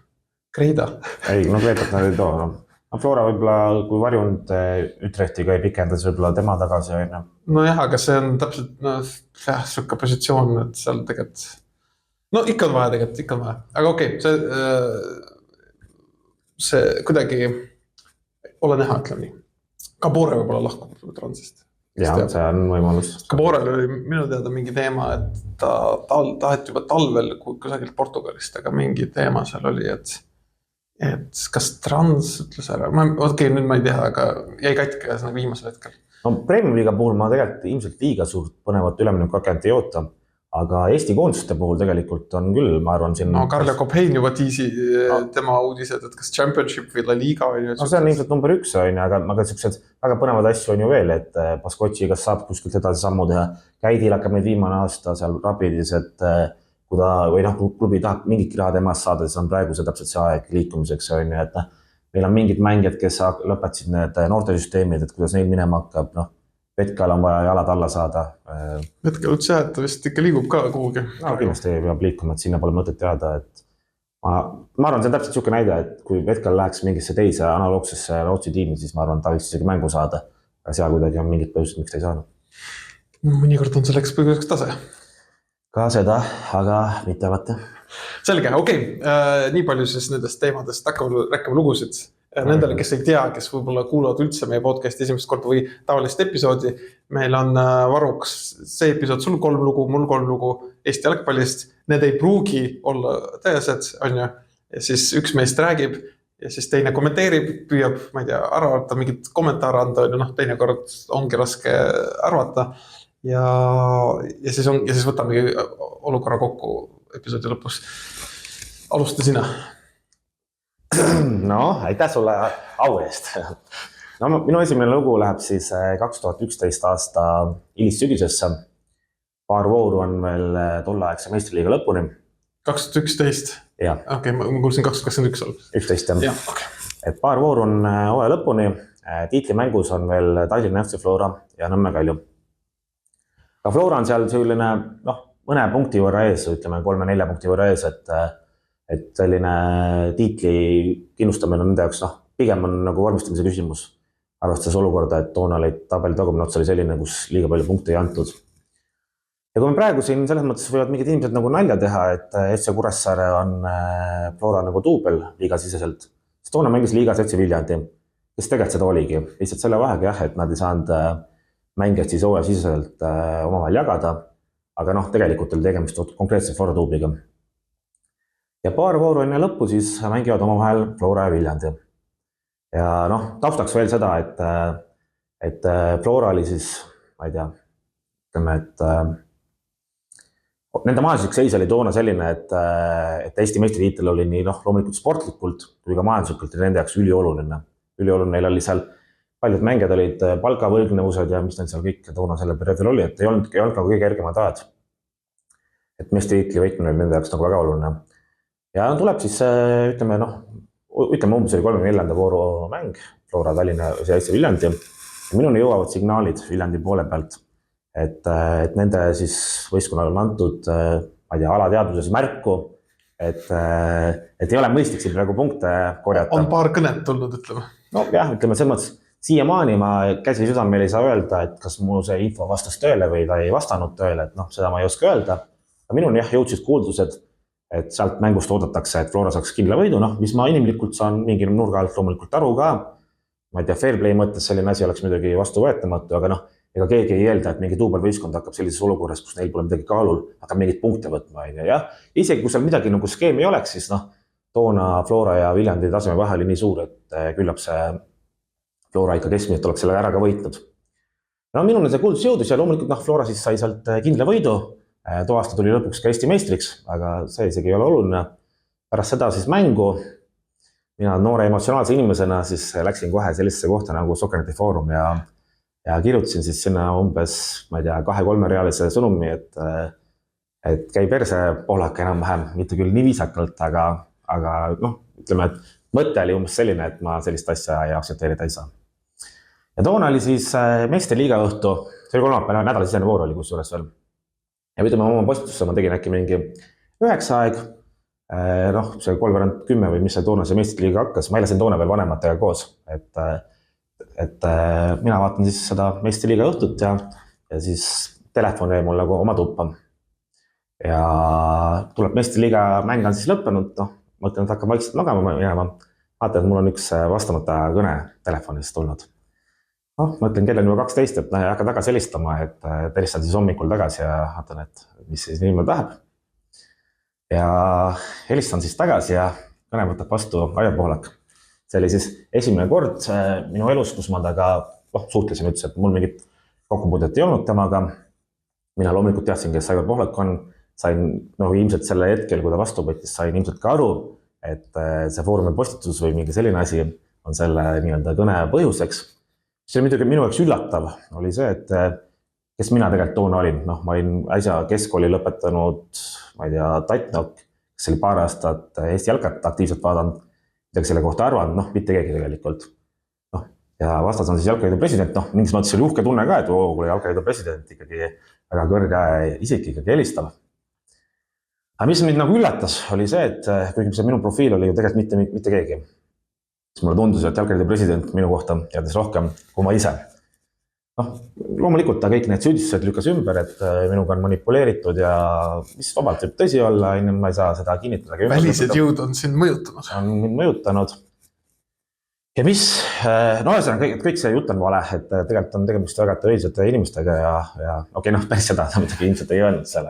Speaker 1: Kreida? Ei,
Speaker 2: no Kreidat nad ei too. No Flora võib-olla, kui Varjund Ütrehtiga ei pikendas, võib-olla tema tagasi on.
Speaker 1: No jah, aga see on täpselt suhka positsioon, et seal tegelikult... No ikka on vaja tegelikult, ikka on vaja. Aga okei, see kuidagi ole näha, ütlem nii. Kabore võib-olla lahkub Transist.
Speaker 2: Jah, see on võimalus.
Speaker 1: Kaborel oli minu teada mingi teema, et ta taheti juba talvel kusagilt Portugalist, aga mingi teema seal oli, et kas Trans ütles ära, nüüd ma ei tea, aga jäi katke nagu viimasel hetkel.
Speaker 2: No Premium-liiga puhul ma tegelikult ilmselt liiga suurt põnevat üleminekut ei oota, aga Eesti koonduste puhul tegelikult on küll, ma arvan siin...
Speaker 1: No Karl Jakob Hein juba tiisi tema uudised, et kas Championship või La Liga on ju...
Speaker 2: No see on ilmselt number 1 on, aga sellised väga põnevad asju on ju veel, et Baskotši kas saab kuskilt edasi sammu teha. Käidil hakkab nüüd viimane aasta seal Rapidis, et kui ta või klubi tahab mingit raha temast saada, siis on praegu see täpselt see aeg liikumiseks on ju, et meil on mingid mängijad, kes lõpetasid need noortesüsteemid, et kuidas neil minema hakkab, Vetkal on vaja jalad alla saada.
Speaker 1: Vetkal üldse jah, et ta vist ikka liigub ka kuhugi.
Speaker 2: No kindlasti peab liikuma, et sinna pole mõtet jääda, et ma arvan, see on täpselt siuke näide, et kui Vetkal läheks mingisse teise analoogsesse Rootsi tiimi, siis ma arvan, ta võiks isegi mängu saada. Aga seal kuidagi on mingid põhjused, miks ta ei saanud.
Speaker 1: Mõnikord on selleks põhjuseks tase.
Speaker 2: Ka seda, aga mitte vaata.
Speaker 1: Selge, okei. Nii palju siis nendest teemadest rääkame lugusid. Nendele, kes ei tea, kes võib-olla kuulavad üldse meie podcasti esimest korda või tavalist episoodi, meil on varuks see episood, sul 3 lugu, mul 3 lugu Eesti jalgpallist. Need ei pruugi olla tõesed, on ju. Ja siis üks meist räägib ja siis teine kommenteerib, püüab, ma ei tea, arvata, mingit kommentaare anda, on ju, teinekord ongi raske arvata. Ja siis võtamegi olukorra kokku episoodi lõpus. Alusta sina.
Speaker 2: No, aitäh sulle au eest. No, minu esimene lugu läheb siis 2011 aasta hilissügisesse. Paar vooru on veel tolleaegse meistriliiga lõpuni.
Speaker 1: 2011?
Speaker 2: Jah.
Speaker 1: Okei, ma kuulsin 2021 olnud.
Speaker 2: 11
Speaker 1: jah. Okay.
Speaker 2: Et paar vooru on hooaja lõpuni. Tiitlimängus on veel Tallinna FC Flora ja Nõmme Kalju. Ka Flora on seal selline, mõne punkti võrra ees, ütleme 3-4 punkti võrra ees, et selline tiitli kindlustamine on nende jaoks, pigem on nagu vormistamise küsimus. Arvestades olukorda, et toona oli tabeli tagumine ots oli selline, kus liiga palju punkte ei antud. Ja kui me praegu siin selles mõttes võivad mingid inimesed nagu nalja teha, et FC Kuressaare on Flora nagu duubel liigasiseselt, siis toona mängis liigas FC Viljandi, kes tegelikult seda oligi. Lihtsalt selle vahega jah, et nad ei saanud mängijad siis hooajasiseselt omavahel jagada, aga noh, tegelikult oli tegemist konkreetse Flora duubliga. Ja paar vooru enne lõppu siis mängivad omavahel Flora ja Viljandi. Ja noh, taustaks veel seda, et Flora oli siis, ma ei tea, ütleme, et nende majanduslik seis oli toona selline, et Eesti meistritiitel oli nii loomulikult sportlikult kui ka majanduslikult ja nende jaoks ülioluline. Ülioluline neil oli seal, paljud mängijad olid palgavõlgnevused ja mis neil seal kõik toona selle perioodil oli, et ei olnud nagu kõige kergemad ajad. Et meistritiitli võitmine oli nende jaoks nagu väga oluline. Ja tuleb siis, ütleme umbes oli 34. vooru mäng, Flora, Tallinna ja Eesti Viljandi. Ja minuni jõuavad signaalid Viljandi poole pealt, et nende siis võistkonnal on antud, ma ei tea, alateadvuses märku, et ei ole mõistlik siin praegu punkte korjata.
Speaker 1: On paar kõnet tulnud, ütleme.
Speaker 2: No jah, ütleme selles mõttes, siiamaani ma käsi südamel ei saa öelda, et kas mul see info vastas tööle või ta ei vastanud tööle, et seda ma ei oska öelda. Minuni jah jõudsid kuuldused, et sealt mängust oodatakse, et Flora saaks kindla võidu, mis ma inimlikult saan mingi nurga alt loomulikult aru ka. Ma ei tea, fair play mõttes selline asi oleks midagi vastu võetamatu, aga ega keegi ei eelda, et mingi duubelvõistkond hakkab sellises olukorras, kus neil pole midagi kaalul, hakkab mingit punkte võtma. Ja isegi kui seal midagi nagu skeemi oleks, siis toona Flora ja Viljandi taseme vahe oli nii suur, et küllap see Flora ikka keskmiselt oleks selle ära ka võitnud. Minule see kuuldus jõudus ja loomulikult Flora siis sai sealt kindla võidu. Too aasta tuli lõpuks ka Eesti meistriks, aga see isegi ei ole oluline. Pärast seda siis mängu, mina noore emotsionaalse inimesena siis läksin kohe sellisesse kohta nagu Sokkerneti foorum ja kirjutasin siis sinna umbes, ma ei tea, 2-3 reaalise sõnumi, et käi perse Pohlak enam-vähem, mitte küll nii viisakalt, aga ütleme, et mõte oli umbes selline, et ma sellist asja ei aktsepteerida ei saa. Ja toona oli siis meistriliiga õhtu, see oli kolmapäeva nädalasisene voor oli kusjuures veel. Ja ütleme oma postitusse ma tegin äkki mingi 9 aeg, see 3:10 või mis see toona see meistriliiga hakkas, ma elasin toona veel vanematega koos, et mina vaatan siis seda meistriliiga õhtut ja siis telefon jäi mul nagu oma tuppa. Ja tuleb meistriliiga mäng on siis lõppenud, mõtlen, et hakkab vaikselt magama jääma, vaatan, et mul on üks vastamata kõne telefonist tulnud. Mõtlen, kell on juba 12, et ei hakka tagasi helistama, et helistan siis hommikul tagasi ja vaatan, et mis siis inimene tahab. Ja helistan siis tagasi ja kõne võtab vastu Aivar Pohlak. See oli siis esimene kord minu elus, kus ma taga suhtlesin, ütles, et mul mingit kokkupuudet ei olnud temaga. Mina loomulikult teadsin, kes Aivar Pohlak on. Sain ilmselt selle hetkel, kui ta vastu võttis, sain ilmselt ka aru, et see foorumi postitus või mingi selline asi on selle nii-öelda kõne põhjuseks. See oli midagi minu jaoks üllatav, oli see, et kes mina tegelikult toona olin. Ma olin äsja keskkooli lõpetanud, ma ei tea, Tatnok, kes oli paar aastat Eesti jalkat aktiivselt vaadanud, midagi selle kohta arvanud, mitte keegi tegelikult. Ja vastas on siis jalkaliidu president, mingis mõttes oli uhke tunne ka, et kui jalkaliidu president ikkagi väga kõrge isik ikkagi helistab. Aga mis mind nagu üllatas, oli see, et kuigi see minu profiil oli ju tegelikult mitte keegi. Siis mulle tundus, et jalkaliidu president minu kohta teadis rohkem kui ma ise. Loomulikult ta kõik need süüdistused lükkas ümber, et minuga on manipuleeritud ja mis vabalt võib tõsi olla, ma ei saa seda kinnitada.
Speaker 1: Välised jõud on sind mõjutanud.
Speaker 2: On mind mõjutanud. Ja mis, kõik see jutt on vale, et tegelikult on tegemist väga tõelisete inimestega ja päris seda midagi ilmselt ei öelnud seal,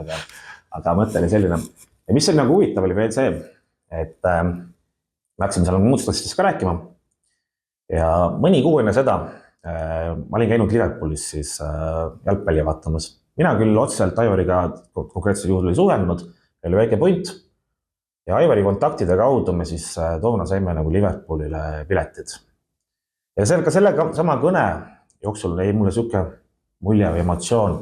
Speaker 2: aga mõte oli selline. Ja mis oli nagu huvitav oli veel see, et läksime seal muudest asjadest ka rääkima ja mõni kuu enne seda ma olin käinud Liverpoolis siis jalgpalli vaatamas. Mina küll otseselt Aivariga konkreetsel juhul ei suhelnud, oli väike point ja Aivari kontaktide kaudu me siis toona saime nagu Liverpoolile piletid. Ja sellega sama kõne jooksul jäi mulle siuke mulje või emotsioon,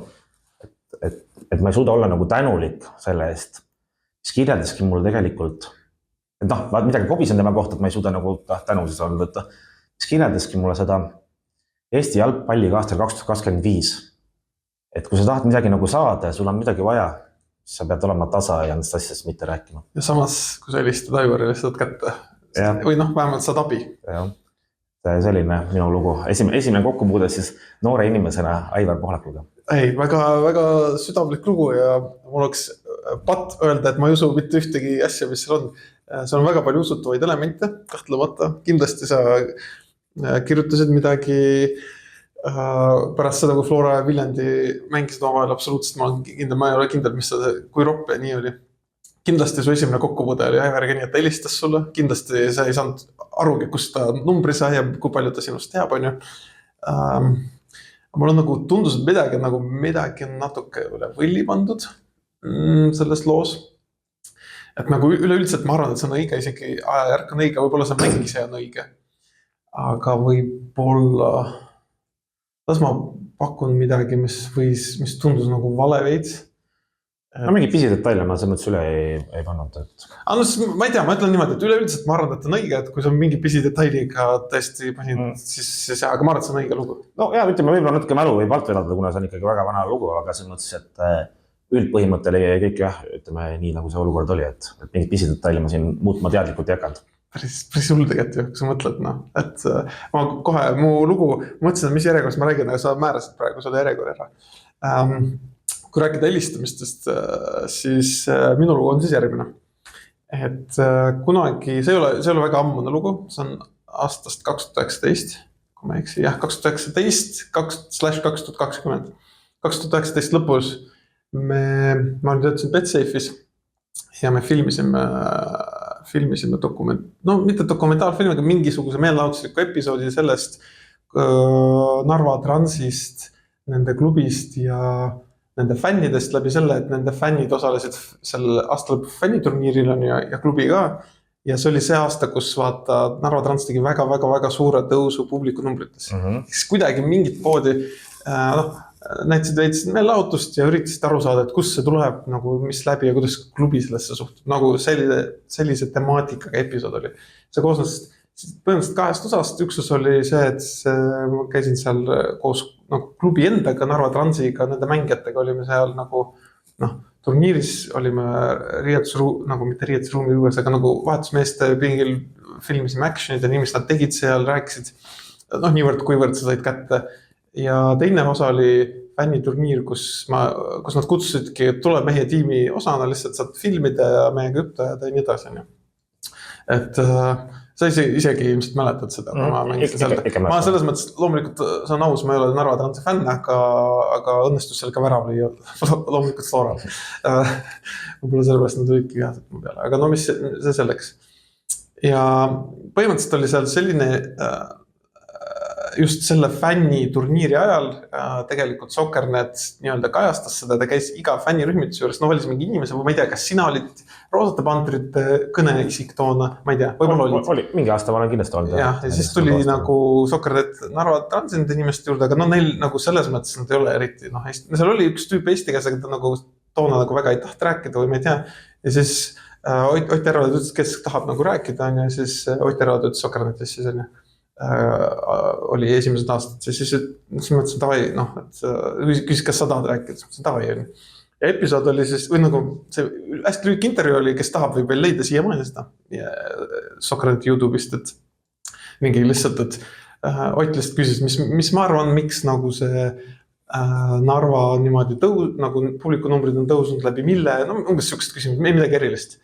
Speaker 2: et ma ei suuda olla nagu tänulik selle eest, mis kirjeldaski mulle tegelikult midagi kobisen tema kohta, et ma ei suuda nagu tänuses olla võtta. Mis kirjeldaski mulle seda Eesti jalgpalliga aastal 2025. Et kui sa tahad midagi nagu saada ja sul on midagi vaja, siis sa pead olema tasa ja nendest asjadest mitte rääkima.
Speaker 1: Ja samas, kui sa helistad Aivarile, saad kätte. Või vähemalt saad abi.
Speaker 2: Ja. See selline minu lugu. Esimene kokkupuude siis noore inimesena Aivar Pohlakuga.
Speaker 1: Ei, väga südamlik lugu ja mul oleks patt öelda, et ma ei usu mitte ühtegi asja, mis seal on. See on väga palju usutavaid elemente, kahtlemata. Kindlasti sa kirjutasid midagi pärast seda, kui Flora ja Viljandi mängisid omavahel absoluutselt, ma ei ole kindel, kui ropp ja nii oli. Kindlasti su esimene kokkupuude oli Aivar Keni, et ta helistas sulle, kindlasti sa ei saanud arugi, kus ta numbri sai ja kui palju ta sinust teab, on ju. Mul on nagu tundus, et midagi on natuke üle võlli pandud selles loos. Et nagu üleüldiselt ma arvan, et see on õige, isegi ajajärk on õige, võib-olla see mängise on õige. Aga võib-olla, las ma pakun midagi, mis tundus nagu vale veits.
Speaker 2: No mingi pisidetaile ma selles mõttes üle ei pannud.
Speaker 1: Ma ei tea, ma ütlen niimoodi, et üleüldiselt ma arvan, et on õige, et kui see on mingi pisidetailiga tõesti siis aga ma arvan, et see on õige lugu.
Speaker 2: No jah, ütleme, võib-olla natuke mälu võib alt vedada, kuna see on ikkagi väga vana lugu, aga selles mõttes, et üldpõhimõte oli kõik jah, ütleme nii, nagu see olukord oli, et mingid pisidetaile ma siin muutma teadlikult ei hakanud.
Speaker 1: Päris hull tegelikult ju, kui sa mõtled, et ma kohe mu lugu, mõtlesin, mis järjekorras ma räägin, aga sa määrasid praegu selle järjekord ära. Kui rääkida helistamistest, siis minu lugu on siis järgmine. Et kunagi, see ei ole väga ammune lugu, see on aastast 2019, kui ma eksi, jah, 2019/2020. 2019 lõpus ma töötasin Betsafe'is ja me filmisime mitte dokumentaalfilmi, aga mingisuguse meelelahutusliku episoodi sellest Narva Transist, nende klubist ja nende fännidest läbi selle, et nende fännid osalesid sel aastalõpu fänniturniiril ja klubi ka. Ja see oli see aasta, kus vaata Narva Trans tegi väga suure tõusu publikunumbrites. Kuidagi mingit poodi näitasid veits meelelahutust ja üritasid aru saada, et kus see tuleb, nagu mis läbi ja kuidas klubi sellesse suhtub. Nagu sellise temaatikaga episood oli. See koosnes põhimõtteliselt 2 osast. Üks osa oli see, et ma käisin seal koos nagu klubi endaga, Narva Transiga, nende mängijatega olime seal nagu turniiris olime mitte riietusruumi juures, aga nagu vahetusmeeste pingil filmisime actionid ja nii, mis nad tegid seal, rääkisid niivõrd, kuivõrd sa said kätte. Ja teine osa oli fänniturniir, kus nad kutsusidki, et tule meie tiimi osana, lihtsalt saad filmida ja meiega juttu ja nii edasi. Et sa isegi ilmselt mäletad seda, kui ma mängisin seal. Ma selles mõttes, loomulikult see on aus, ma ei ole Narva Transi fänn, aga õnnestus seal ka värav lüüa, loomulikult Floral. Võib-olla sellepärast nad olidki head mu peale, aga mis see selleks. Ja põhimõtteliselt oli seal selline just selle fänniturniiri ajal tegelikult Soccernet nii-öelda kajastas seda, ta käis iga fännirühmituse juures, valis mingi inimese, või ma ei tea, kas sina olid Roosate Pantrite kõneisik toona, ma ei tea, võib-olla olid.
Speaker 2: Mingi aasta ma olen kindlasti olnud.
Speaker 1: Ja siis tuli nagu Soccernet Narva Transinde inimeste juurde, aga neil nagu selles mõttes nad ei ole eriti. Seal oli üks tüüp eesti keeles, aga ta nagu toona nagu väga ei taht rääkida või ma ei tea. Ja siis Ott Järvela ütles, kes tahab nagu rääkida, ja siis Ott Järvela ütles Soccernetis siis oli esimesed aastad, siis mõtlesin davai, et küsis, kas sa tahad rääkida, siis mõtlesin davai on. Ja episood oli siis, või nagu see hästi lühike intervjuu oli, kes tahab võib veel leida siiamaani seda Soccerneti YouTube'ist, et mingi lihtsalt, et Ott lihtsalt küsis, mis ma arvan, miks nagu see Narva niimoodi nagu publikunumbrid on tõusnud läbi mille, umbes sihukest küsimus, midagi erilist.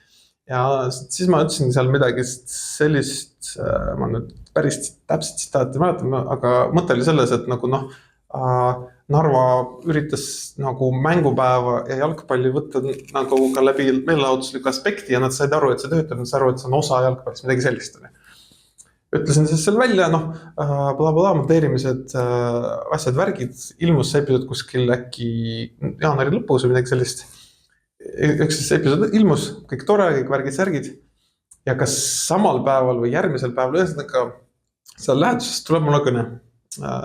Speaker 1: Ja siis ma ütlesin seal midagi sellist, ma nüüd päris täpselt tsitaati mäletan, aga mõte oli selles, et nagu Narva üritas nagu mängupäeva ja jalgpalli võtta nagu ka läbi meelelahutusliku aspekti ja nad said aru, et see töötab, nad said aru, et see on osa jalgpallist, midagi sellist. Ütlesin siis seal välja, monteerimised, asjad, värgid, ilmus see episood kuskil äkki jaanuari lõpus või midagi sellist. Üks episood ilmus, kõik tore, kõik värgid, särgid. Ja kas samal päeval või järgmisel päeval, ühesõnaga seal läheduses tuleb mulle kõne.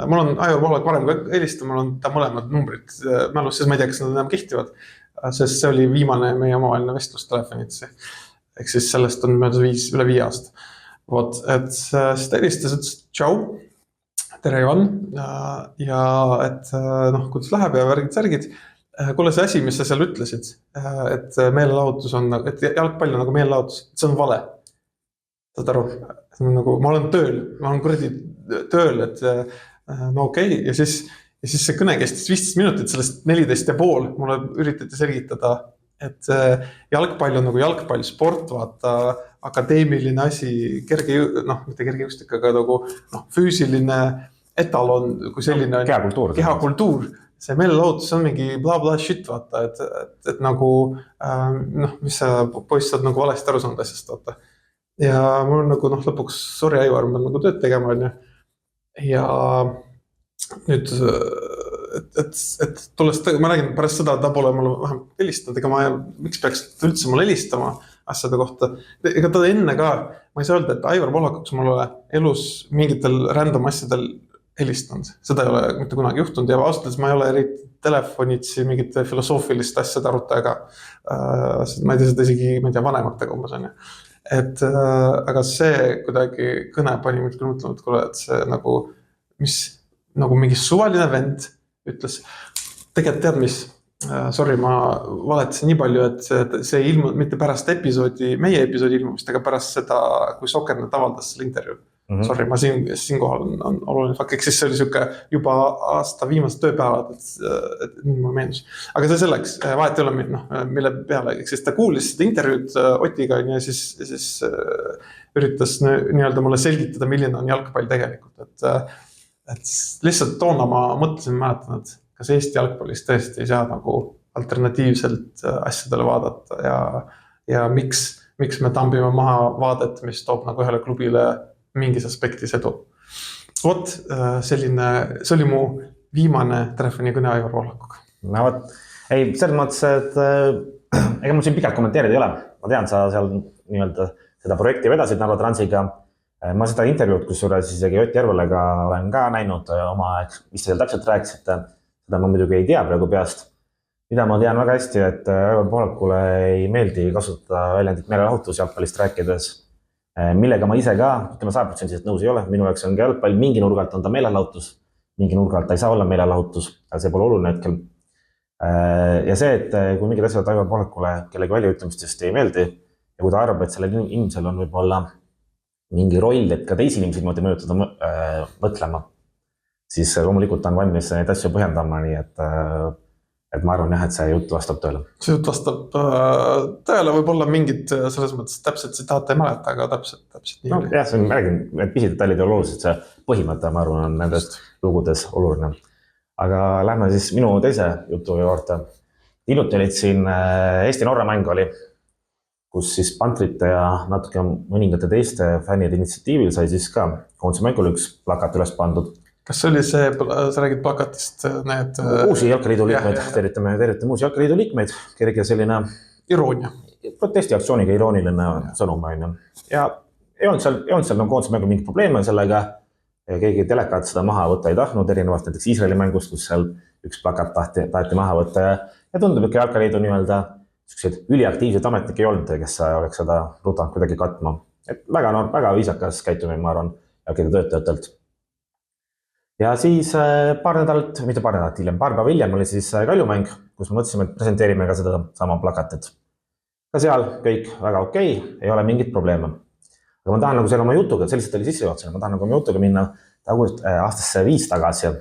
Speaker 1: Mul on Aivar Pohlak varem helistanud, mul on ta mõlemad numbrid mälus, siis ma ei tea, kas nad enam kehtivad, sest see oli viimane meie omavaheline vestlus telefonitsi. Ehk siis sellest on üle 5 aasta. Et siis ta helistas, ütles tšau, tere Ivan, ja et kuidas läheb ja värgid-särgid. Kuule see asi, mis sa seal ütlesid, et meelelahutus on, et jalgpall on nagu meelelahutus, see on vale. Saad aru, ma olen kuradi tööl, et okei. Ja siis see kõne kestis 15 minutit, sellest 14,5 mulle üritati selgitada, et jalgpall on nagu jalgpall, sport, vaata, akadeemiline asi, mitte kergejõustik, aga nagu füüsiline etalon kui selline kehakultuur. See meelelahutus on mingi bla shit, vaata, et nagu, mis sa poiss saad nagu valesti aru saanud asjast, vaata. Ja mul on nagu lõpuks, sorry Aivar, ma nagu tööd tegema, on ju. Ja nüüd, et tulles, ma räägin pärast seda, et ta pole mulle vähem helistanud, ega miks peaks üldse mulle helistama asjade kohta. Ega ta enne ka, ma ei saa öelda, et Aivar Pohlakuks mulle elus mingitel random asjadel helistanud. Seda ei ole mitte kunagi juhtunud ja ausalt, ma ei ole eriti telefonitsi mingite filosoofiliste asjade arutajaga. Ma ei tea seda isegi, ma ei tea, vanematega umbes on ju. Aga see kuidagi kõne pani mind küll mõtlema, et kuule, et see nagu mingi suvaline vend ütles, tegelikult tead mis, sorry, ma valetasin nii palju, et see ilmub mitte pärast meie episoodi ilmumist, aga pärast seda, kui Sokernet avaldas selle intervjuu. Sorry, ma siinkohal on oluline fakt, eks siis see oli siuke juba aasta viimased tööpäevad, et nii mulle meenus. Aga see selleks, vahet ei ole mille peale, siis ta kuulis seda intervjuud Otiga ja siis üritas nii-öelda mulle selgitada, milline on jalgpall tegelikult. Et lihtsalt toona ma mõtlesin, mäletan, et kas Eesti jalgpallis tõesti ei saa nagu alternatiivselt asjadele vaadata ja miks me tambime maha vaadet, mis toob nagu ühele klubile mingis aspektis edu. Vot, selline, see oli mu viimane telefonikõne Aivar Pohlakuga.
Speaker 2: No vot, ei, selles mõttes, et ega mul siin pikalt kommenteerida ei ole. Ma tean, sa seal nii-öelda seda projekti vedasid Narva Transiga. Ma seda intervjuud, kus suure isegi Ott Järvelega olen ka näinud oma, mis te seal täpselt rääkisite, seda ma muidugi ei tea praegu peast. Mida ma tean väga hästi, et Aivar Pohlakule ei meeldi kasutada väljendit meelelahutus jalgpallist rääkides, millega ma ise ka, ütleme 100% nõus ei ole. Minu jaoks on jalgpall, mingi nurgalt on ta meelelahutus, mingi nurgalt ta ei saa olla meelelahutus, aga see pole oluline hetkel. Ja see, et kui mingid asjad Aivar Pohlakule kellegi väljaütlemistest ei meeldi ja kui ta arvab, et sellel inimesel on võib-olla mingi roll, et ka teisi inimesi niimoodi mõjutada mõtlema, siis loomulikult on valmis neid asju põhjendama, nii et ma arvan jah, et see jutt vastab tõele.
Speaker 1: See jutt vastab tõele, võib-olla mingid selles mõttes täpselt tsitaate ei mäleta, aga täpselt nii.
Speaker 2: No, jah, see on, räägin, et pisidetailid on olulised, see põhimõte, ma arvan, on nendest lugudes oluline. Aga lähme siis minu teise jutu juurde. Hiljuti olid siin Eesti-Norra mäng oli, kus siis Pantrite ja natuke mõningate teiste fännide initsiatiivil sai siis ka koondise mängul üks plakat üles pandud.
Speaker 1: Kas see oli see, sa räägid plakatist need...
Speaker 2: Uusi jalkaliidu liikmeid, tervitame uusi jalkaliidu liikmeid, kerge selline...
Speaker 1: Iroonia.
Speaker 2: Protestiaktsiooniga irooniline sõnum on. Ja ei olnud seal nagu koondise mängul mingit probleeme sellega, keegi telekat seda maha võtta ei tahtnud, erinevalt näiteks Iisraeli mängust, kus seal üks plakat taheti maha võtta ja tundub, et jalkaliidu nii-öelda üliaktiivsed ametnikke ei olnud, kes oleks seda rutanud kuidagi katma. Et väga viisakas käitumine, ma arvan, jalkaliidu töötajatelt. Ja siis paar päeva hiljem oli siis Kaljumäng, kus me mõtlesime, et presenteerime ka seda sama plakatit. Ka seal kõik väga okei, ei ole mingit probleeme. Aga ma tahan nagu selle oma jutuga, selliselt oli sissejuhatusena, ma tahan nagu oma jutuga minna aastasse 5 tagasi,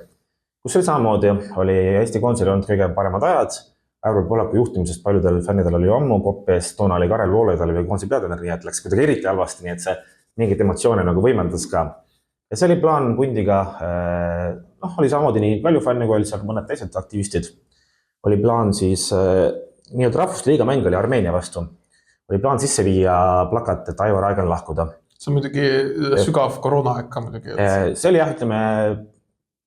Speaker 2: kus oli samamoodi, oli Eesti koondisel olnud kõige paremad ajad, Aivar Pohlaku juhtimisest paljudel fännidel oli ammu koppes, toona oli Karel Voolaid, oli koondise peatreener, nii et läks kuidagi eriti halvasti, nii et see mingit emotsioone nagu võimendas ka. Ja see oli plaan pundiga, oli samamoodi nii Kalju-fänni, kui olid seal mõned teised aktivistid. Oli plaan siis, nii-öelda rahvuste liiga mäng oli Armeenia vastu. Oli plaan sisse viia plakat, et Aivar aeg on lahkuda.
Speaker 1: See on muidugi sügav koroonaaeg ka muidugi.
Speaker 2: See oli jah, ütleme...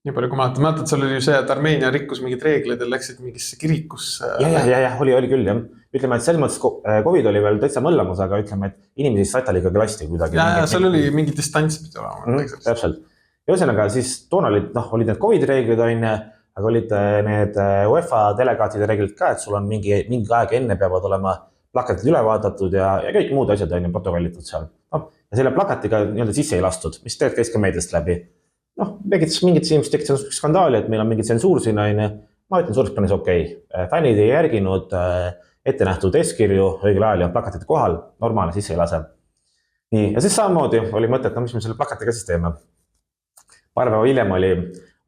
Speaker 1: Nii palju kui mäletad, seal oli ju see, et Armeenia rikkus mingid reeglid ja läksid mingisse kirikusse.
Speaker 2: Ja, oli küll jah. Ütleme, et selles mõttes COVID oli veel täitsa mõllamus, aga ütleme, et inimesi satal ikkagi lasti kuidagi.
Speaker 1: Ja, seal oli mingi distants pidi olema.
Speaker 2: Täpselt. Ja ühesõnaga, siis toona olid need COVID reeglid, aga olid need UEFA delegaatide reeglid ka, et sul on mingi aeg enne peavad olema plakatid üle vaadatud ja kõik muud asjad on protokollitud seal. Ja selle plakatiga nii-öelda sisse ei lastud, mis tegelikult käis ka meediast läbi. Mingid inimesed tekkisid skandaali, et meil on mingi tsensuur siin, ma ütlen suures plaanis okei. Fännid ei järginud ette nähtud eeskirju õigel ajal ja plakatite kohal, normaalne sisse ei lase. Nii, ja siis samamoodi oli mõte, et mis me selle plakatiga siis teeme. Paar päeva hiljem oli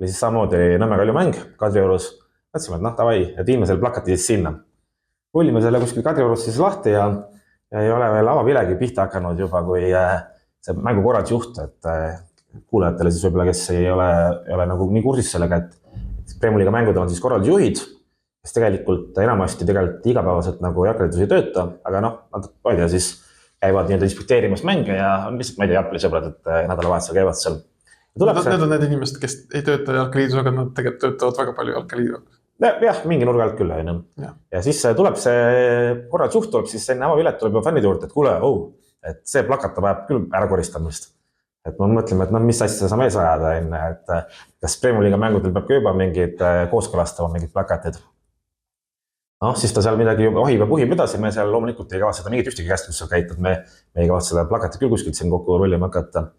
Speaker 2: siis samamoodi Nõmme Kalju mäng Kadriorus. Mõtlesime, et davai, et viime selle plakati siis sinna. Kuulime selle kuskil Kadriorus siis lahti ja ei ole veel avavilegi pihta hakanud juba, kui see mängukorraldusjuht, et kuulajatele siis võib-olla, kes ei ole nagu nii kursis sellega, et Premier League'i mängud on siis korraldusjuhid, kes tegelikult enamasti igapäevaselt nagu jalgpallitus ei tööta, aga noh, nad ma ei tea, siis käivad nii-öelda inspekteerimas mänge ja on lihtsalt, ma ei tea, jalgpallisõbrad, et nädalavahetusel käivad seal.
Speaker 1: Need on need inimesed, kes ei tööta jalgaliidus, aga nad tegelikult töötavad väga palju jalgaliidus.
Speaker 2: Jah, mingi nurga alt küll. Ja siis tuleb see korraldusjuht, tuleb siis enne avavilet, tuleb juba fännide juurde, et kuule, et see plakata vajab küll ära koristamist. Et ma mõtleme, et mis asja saame ees ajada enne, et kas Premier League'i mängudel peab ka juba mingid kooskõlastama mingid plakatid. Noh, siis ta seal midagi ohib ja puhib edasi, me seal loomulikult ei kavatse seda mingit ühtegi käest, kus sa käitud, me ei kavatse seda plakatit küll kuskilt siin kokku rullima hakata.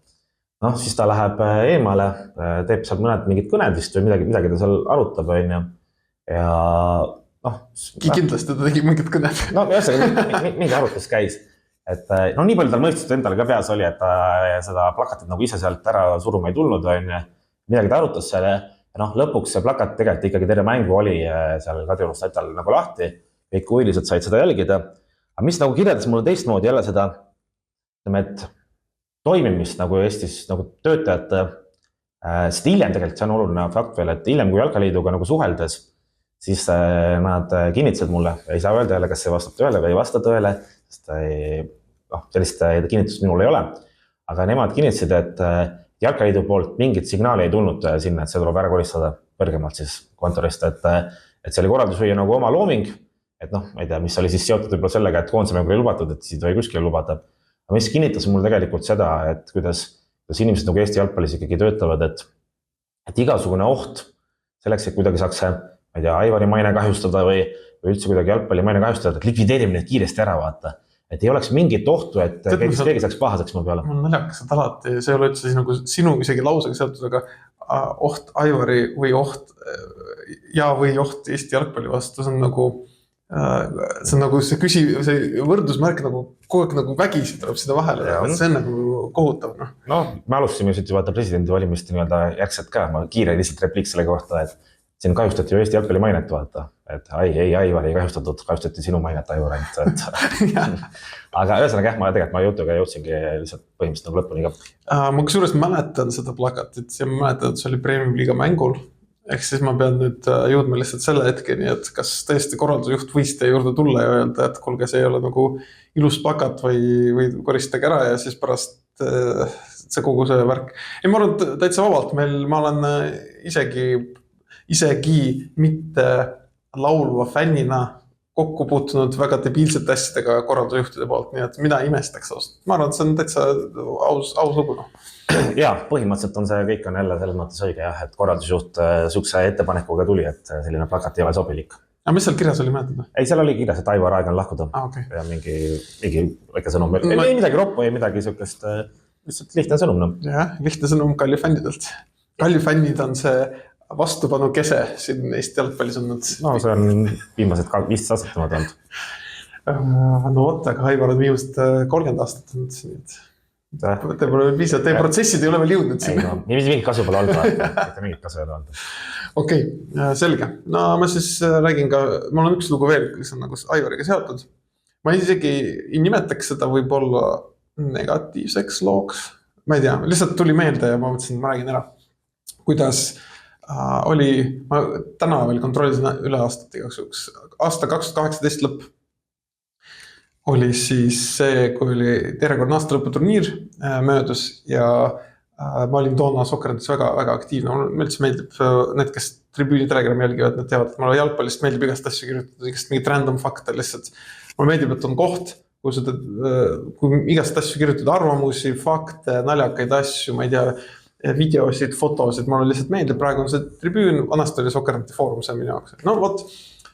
Speaker 2: Noh, siis ta läheb eemale, teeb seal mõned mingid kõned vist või midagi ta seal arutab, ja noh.
Speaker 1: Kindlasti ta tegi mingid kõned.
Speaker 2: No mingi arutus käis. Et no nii palju tal mõistust endale ka peas oli, et ta seda plakatit nagu ise sealt ära suruma ei tulnud, midagi ta arutas seal. Ja noh, lõpuks see plakat tegelikult ikkagi terve mängu oli seal Kadriorus Tatal nagu lahti, kõik huvilised said seda jälgida. Aga mis nagu kirjeldas mulle teistmoodi jälle seda, et toimimist nagu Eestis nagu töötajate, sest hiljem tegelikult see on oluline fakt veel, et hiljem kui Jalkaliiduga nagu suheldes, siis nad kinnitasid mulle, ei saa öelda jälle, kas see vastab tõele või ei vasta tõele, sest sellist kinnitust minul ei ole, aga nemad kinnitasid, et Jalkaliidu poolt mingit signaali ei tulnud sinna, et see tuleb ära koristada kõrgemalt siis kontorist, et see oli korraldus või nagu oma looming, et noh, ma ei tea, mis oli siis seotud võib-olla sellega, et koondise mängu ei lubatud, et siit või kuskil lubada. Aga mis kinnitas mulle tegelikult seda, et kuidas inimesed nagu Eesti jalgpallis ikkagi töötavad, et igasugune oht selleks, et kuidagi saaks, ma ei tea, Aivari maine kahjustada või üldse kuidagi jalgpalli maine kahjustada, et likvideerime need kiiresti ära vaata. Et ei oleks mingit ohtu, et keegi saaks pahaseks mu peale.
Speaker 1: Mul on naljakas, et alati see ei ole üldse nagu sinu isegi lausega seotud, aga oht Aivari või oht Eesti jalgpalli vastu, see on nagu see võrdusmärk nagu kogu aeg nagu vägisi tuleb seda vahele, see on nagu kohutav.
Speaker 2: No, me alustasime siit vaata presidendi valimist nii-öelda järgselt ka, ma kiire lihtsalt repliik selle kohta, et siin kahjustati ju Eesti jalgpalli mainet vaata, et ei Aivar ei kahjustati sinu mainet Aivar ainult. Aga ühesõnaga ma tegelikult jutuga jõudsingi lihtsalt põhimõtteliselt nagu lõpuni ka.
Speaker 1: Ma kusjuures mäletan seda plakatit ja ma mäletan, et see oli Premier League'i mängul. Ehk siis ma pean nüüd jõudma lihtsalt selle hetkeni, et kas tõesti korraldusjuht võis teie juurde tulla ja öelda, et kuulge, see ei ole nagu ilus plakat või koristage ära ja siis pärast see kogu see värk. Ei, ma arvan, täitsa vabalt, ma olen isegi mitte laulva fännina kokku puutunud väga debiilsete asjadega korraldusjuhtide poolt, nii et mina imestaks ausalt. Ma arvan, et see on täitsa aus lugu.
Speaker 2: Ja, põhimõtteliselt on see kõik on jälle selles mõttes õige, et korraldusjuht sukse ettepanekuga tuli, et selline plakat ei ole sobilik.
Speaker 1: Aga mis seal kirjas oli mäletada?
Speaker 2: Ei, seal oli kirjas, et Aivar aeg on lahkuda.
Speaker 1: Okay.
Speaker 2: Ja mingi väike sõnum. Ei midagi roppu, ei midagi sukest, lihtsalt lihtne sõnum. No.
Speaker 1: Jah, lihtne sõnum Kalju fännidelt. Kalju fännid on see vastupanu kese siin Eesti jalgpallis olnud. No see
Speaker 2: on viimased 15 aastat nemad olnud.
Speaker 1: No vot, aga Aivar on viimased 30 aastat olnud. Te pole veel piisavalt, teie protsessid ei ole veel jõudnud siin.
Speaker 2: Ei, no, mingit kasu pole olnud. Mingit kasu ei ole olnud.
Speaker 1: Okei, selge. No ma siis räägin ka, mul on üks lugu veel, mis on nagu Aivariga seotud. Ma isegi ei nimetaks seda võib-olla negatiivseks looks. Ma ei tea, lihtsalt tuli meelde ja ma mõtlesin, ma räägin ära. Kuidas ma täna veel kontrollisin üle aastat igaks. Aasta 2018 lõpp oli siis see, kui oli järjekordne aasta lõputurniir möödus ja ma olin toona Sokkerdes väga, väga aktiivne. Mulle üldse meeldib, need, kes tribüüni Telegrami jälgivad, need teavad, et mulle jalgpallist meeldib igast asju kirjutada, igast mingit random fakte lihtsalt. Mulle meeldib, et on koht, kui igast asju kirjutada arvamusi, fakte, naljakaid asju, ma ei tea, videosid, fotosid, mulle lihtsalt meeldib, praegu on see tribüün, vanasti oli Sokkerneti foorum, see minu jaoks. No vot,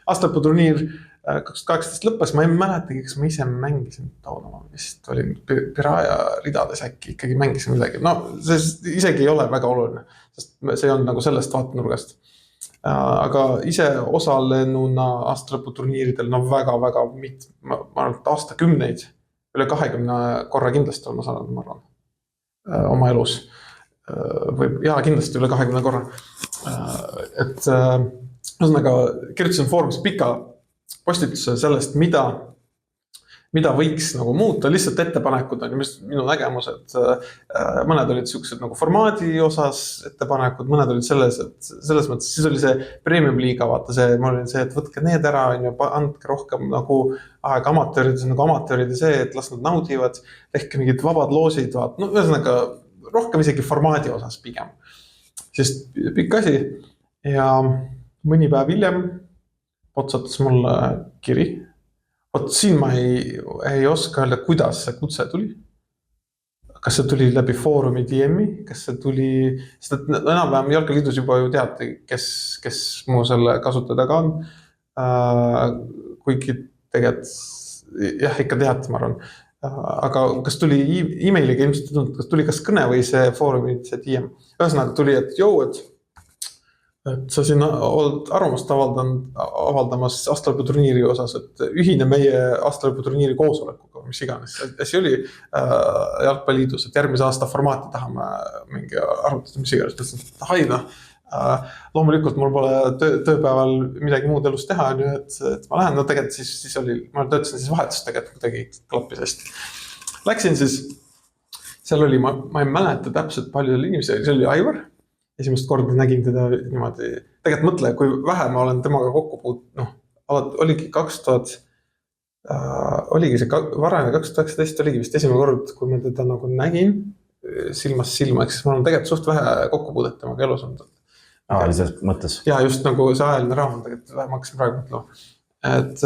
Speaker 1: aastalõputurniir 2018 lõppes, ma ei mäletagi, kas ma ise mängisin toona, ma vist olin Piraja ridades äkki ikkagi mängisin midagi. No see isegi ei ole väga oluline, sest see on nagu sellest vaatenurgast. Aga ise osalenuna aastalõputurniiridel, no väga-väga ma arvan, aastakümneid, üle 20 korra kindlasti on osalenud, ma arvan, oma elus. Kindlasti üle 20 korra. Et ühesõnaga kirjutasin foorumis pika postituse sellest, mida mida võiks nagu muuta, lihtsalt ettepanekud on minu nägemus, et mõned olid siuksed nagu formaadi osas ettepanekud, mõned olid selles mõttes, siis oli see premium liiga, vaata see, mul oli see, et võtke need ära, andke rohkem nagu aega amatööride see, et las nad naudivad, tehke mingid vabad loosid, vaat, no ühesõnaga rohkem isegi formaadi osas pigem, sest pikk asi. Ja mõni päev hiljem otsatas mulle kiri. Vot siin ma ei oska öelda, kuidas see kutse tuli. Kas see tuli läbi foorumi DM-i, kas see tuli, sest enam-vähem Jalkaliidus juba ju teati, kes mu selle kasutaja taga on. Kuigi tegelikult, jah, ikka teati, ma arvan. Aga kas tuli emailiga ilmselt tulnud, kas tuli kas kõne või see foorumi see DM. Ühesõnaga tuli, et sa siin oled arvamust avaldamas aastalõputurniiri osas, et ühine meie aastalõputurniiri koosolekuga, mis iganes. See oli Jalkpalliliidus, et järgmise aasta formaati tahame mingi arutada, mis iganes. Haida. Loomulikult mul pole tööpäeval midagi muud elus teha, et ma lähen, no tegelikult siis oli, ma töötasin siis vahetust tegelikult kuidagi klappis hästi. Läksin siis, seal oli, ma ei mäleta täpselt paljudel inimesel, see oli Aivar. Esimest korda nägin teda niimoodi, tegelikult mõtle, kui vähe ma olen temaga kokku puut, oligi 2000, oligi see varem 2019 oligi vist esimene kord, kui ma teda nagu nägin silmast silma, eks siis ma olen tegelikult suht vähe kokkupuudet temaga elus olnud.
Speaker 2: Ajalises mõttes.
Speaker 1: Ja just nagu see ajaline raam, tegelikult vähe ma hakkasin praegu mõtlema. Et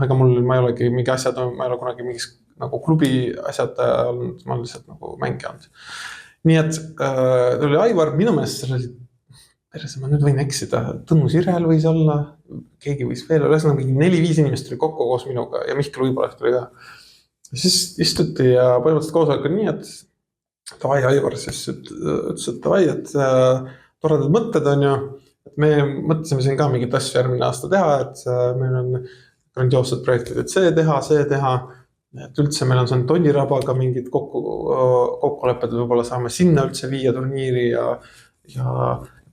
Speaker 1: ega ma ei olegi mingi asjad, ma ei ole kunagi mingis nagu klubi asjad olnud, ma olen lihtsalt nagu mängi olnud. Nii et oli Aivar, minu meelest seal oli, ma nüüd võin eksida, Tõnu Sirel võis olla, keegi võis veel olla, 4-5 inimest oli kokku koos minuga ja Mihkel Uibolehk tuli ka. Ja siis istuti ja põhimõtteliselt koosolek on nii, et davai Aivar siis ütles, et davai, et toredad mõtted on ju, et me mõtlesime siin ka mingit asju järgmine aasta teha, et meil on grandioossed projektid, et see teha, et üldse meil on Tonirabaga mingid kokkulepped, võib-olla saame sinna üldse viia turniiri ja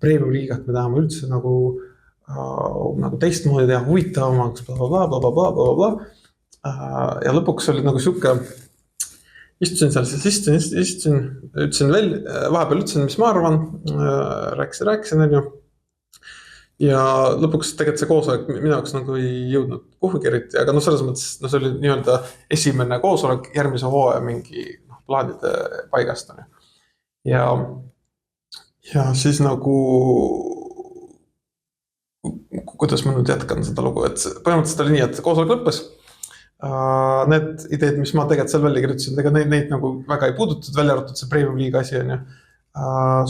Speaker 1: premium liigat me tahame üldse nagu teistmoodi teha, huvitavamaks, blablabla. Ja lõpuks oli nagu siuke, istusin seal, ütlesin veel, vahepeal ütlesin, mis ma arvan, rääkisin, on ju. Ja lõpuks tegelikult see koosolek minu jaoks nagu ei jõudnud kuhugi eriti, aga selles mõttes see oli nii-öelda esimene koosolek järgmise hooaja mingi plaanide paigast. Ja siis nagu, kuidas ma nüüd jätkan seda lugu, et põhimõtteliselt oli nii, et koosolek lõppes. Need ideed, mis ma tegelikult seal välja kirjutasin, ega neid nagu väga ei puudutud, välja arvatud see premium liiga asi on ju.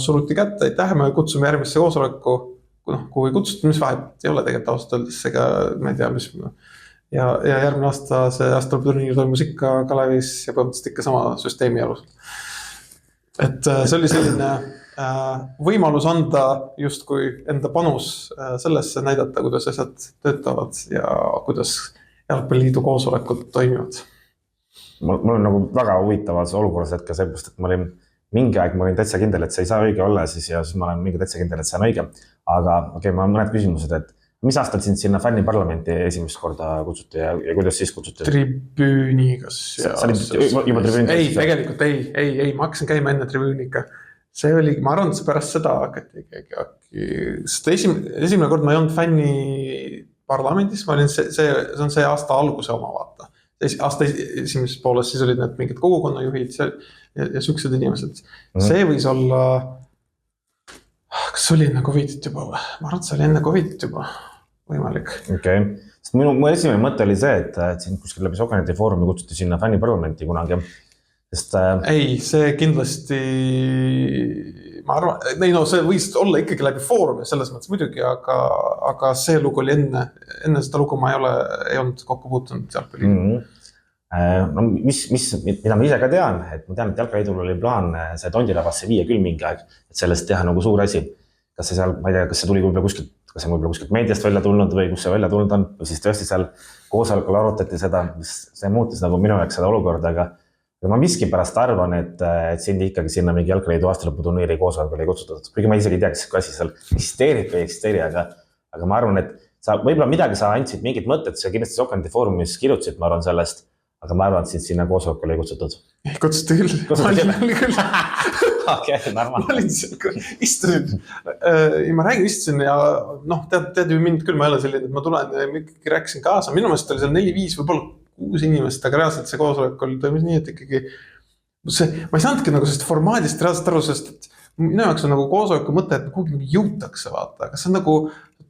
Speaker 1: Suruti kätte, aitäh, me kutsume järgmisse koosoleku. Kui kutsutud, mis vahet ei ole tegelikult ausalt öeldes, ega ma ei tea, mis ja järgmine aasta see aastalõputurniir toimus ikka Kalevis ja põhimõtteliselt ikka sama süsteemi alusel. Et see oli selline võimalus anda justkui enda panus sellesse näidata, kuidas asjad töötavad ja kuidas Jalkpalliliidu koosolekud toimivad.
Speaker 2: Mul on nagu väga huvitavas olukorras hetke seepärast, et ma olin mingi aeg, ma olin täitsa kindel, et see ei saa õige olla siis ja siis ma olen mingi täitsa kindel, et see on õige. Aga ma mõned küsimused, et mis aastal sind sinna fänniparlamenti esimest korda kutsuti ja kuidas siis kutsuti?
Speaker 1: Tribüüniga.
Speaker 2: Sa olid juba tribüüniga?
Speaker 1: Ei, tegelikult ei, ma hakkasin käima enne tribüüniga. See oli, ma arvan, et pärast seda hakati sest esimene kord ma ei olnud fänniparlamendis, ma olin see on see aasta alguse oma vaata. Aasta esimeses pooles siis olid need mingid kogukonnajuhid ja siuksed inimesed. See võis olla, kas oli enne Covidit juba või? Ma arvan, et see oli enne Covidit juba võimalik.
Speaker 2: Okei. Sest mu esimene mõte oli see, et sind kuskil läbi Soganeti foorumi kutsuti sinna fänniparlamenti kunagi. Sest
Speaker 1: ei, see kindlasti ma arvan, see võis olla ikkagi läbi foorumi selles mõttes muidugi, aga see lugu oli enne seda lugu ma ei olnud kokku puutunud Jalkpalliliidul.
Speaker 2: No mida ma ise ka tean, et ma tean, et Jalkpalliliidul oli plaan see Tondirabasse viia küll mingi aeg, et sellest teha nagu suur asi. Kas see seal, ma ei tea, kas see tuli võib-olla kuskilt meediast välja tulnud või kus see välja tulnud on, või siis tõesti seal koosolekul arutati seda, see muutis nagu minu jaoks seda olukorda, aga ma miskipärast arvan, et sind ikkagi sinna mingi Jalkpalliliidu aastalõputurniiri koosolekul ei kutsutud. Kuigi ma isegi ei tea, kas see asi seal eksisteerib või ei eksisteeri, aga ma arvan, et sa võib-olla midagi sa andsid mingid mõtted, sa kindlasti Sokranti foorumis kirjutasid, ma arvan sellest, aga ma arvan, et sind sinna koosolekule ei kutsutud.
Speaker 1: Ei kutsuti küll. Oli küll.
Speaker 2: Okay,
Speaker 1: ma olin seal, istusin, ma istusin ja noh, tead ju mind küll, ma ei ole selline, et ma tulen ja ikkagi rääkisin kaasa, minu meelest oli seal 4-5, võib-olla 6 inimest, aga reaalselt see koosolek oli toimus nii, et ikkagi ma ei saanudki nagu sellest formaadist reaalselt aru, sest et minu jaoks on nagu koosoleku mõte, et kuhugi nagu jõutakse vaata, aga see on nagu,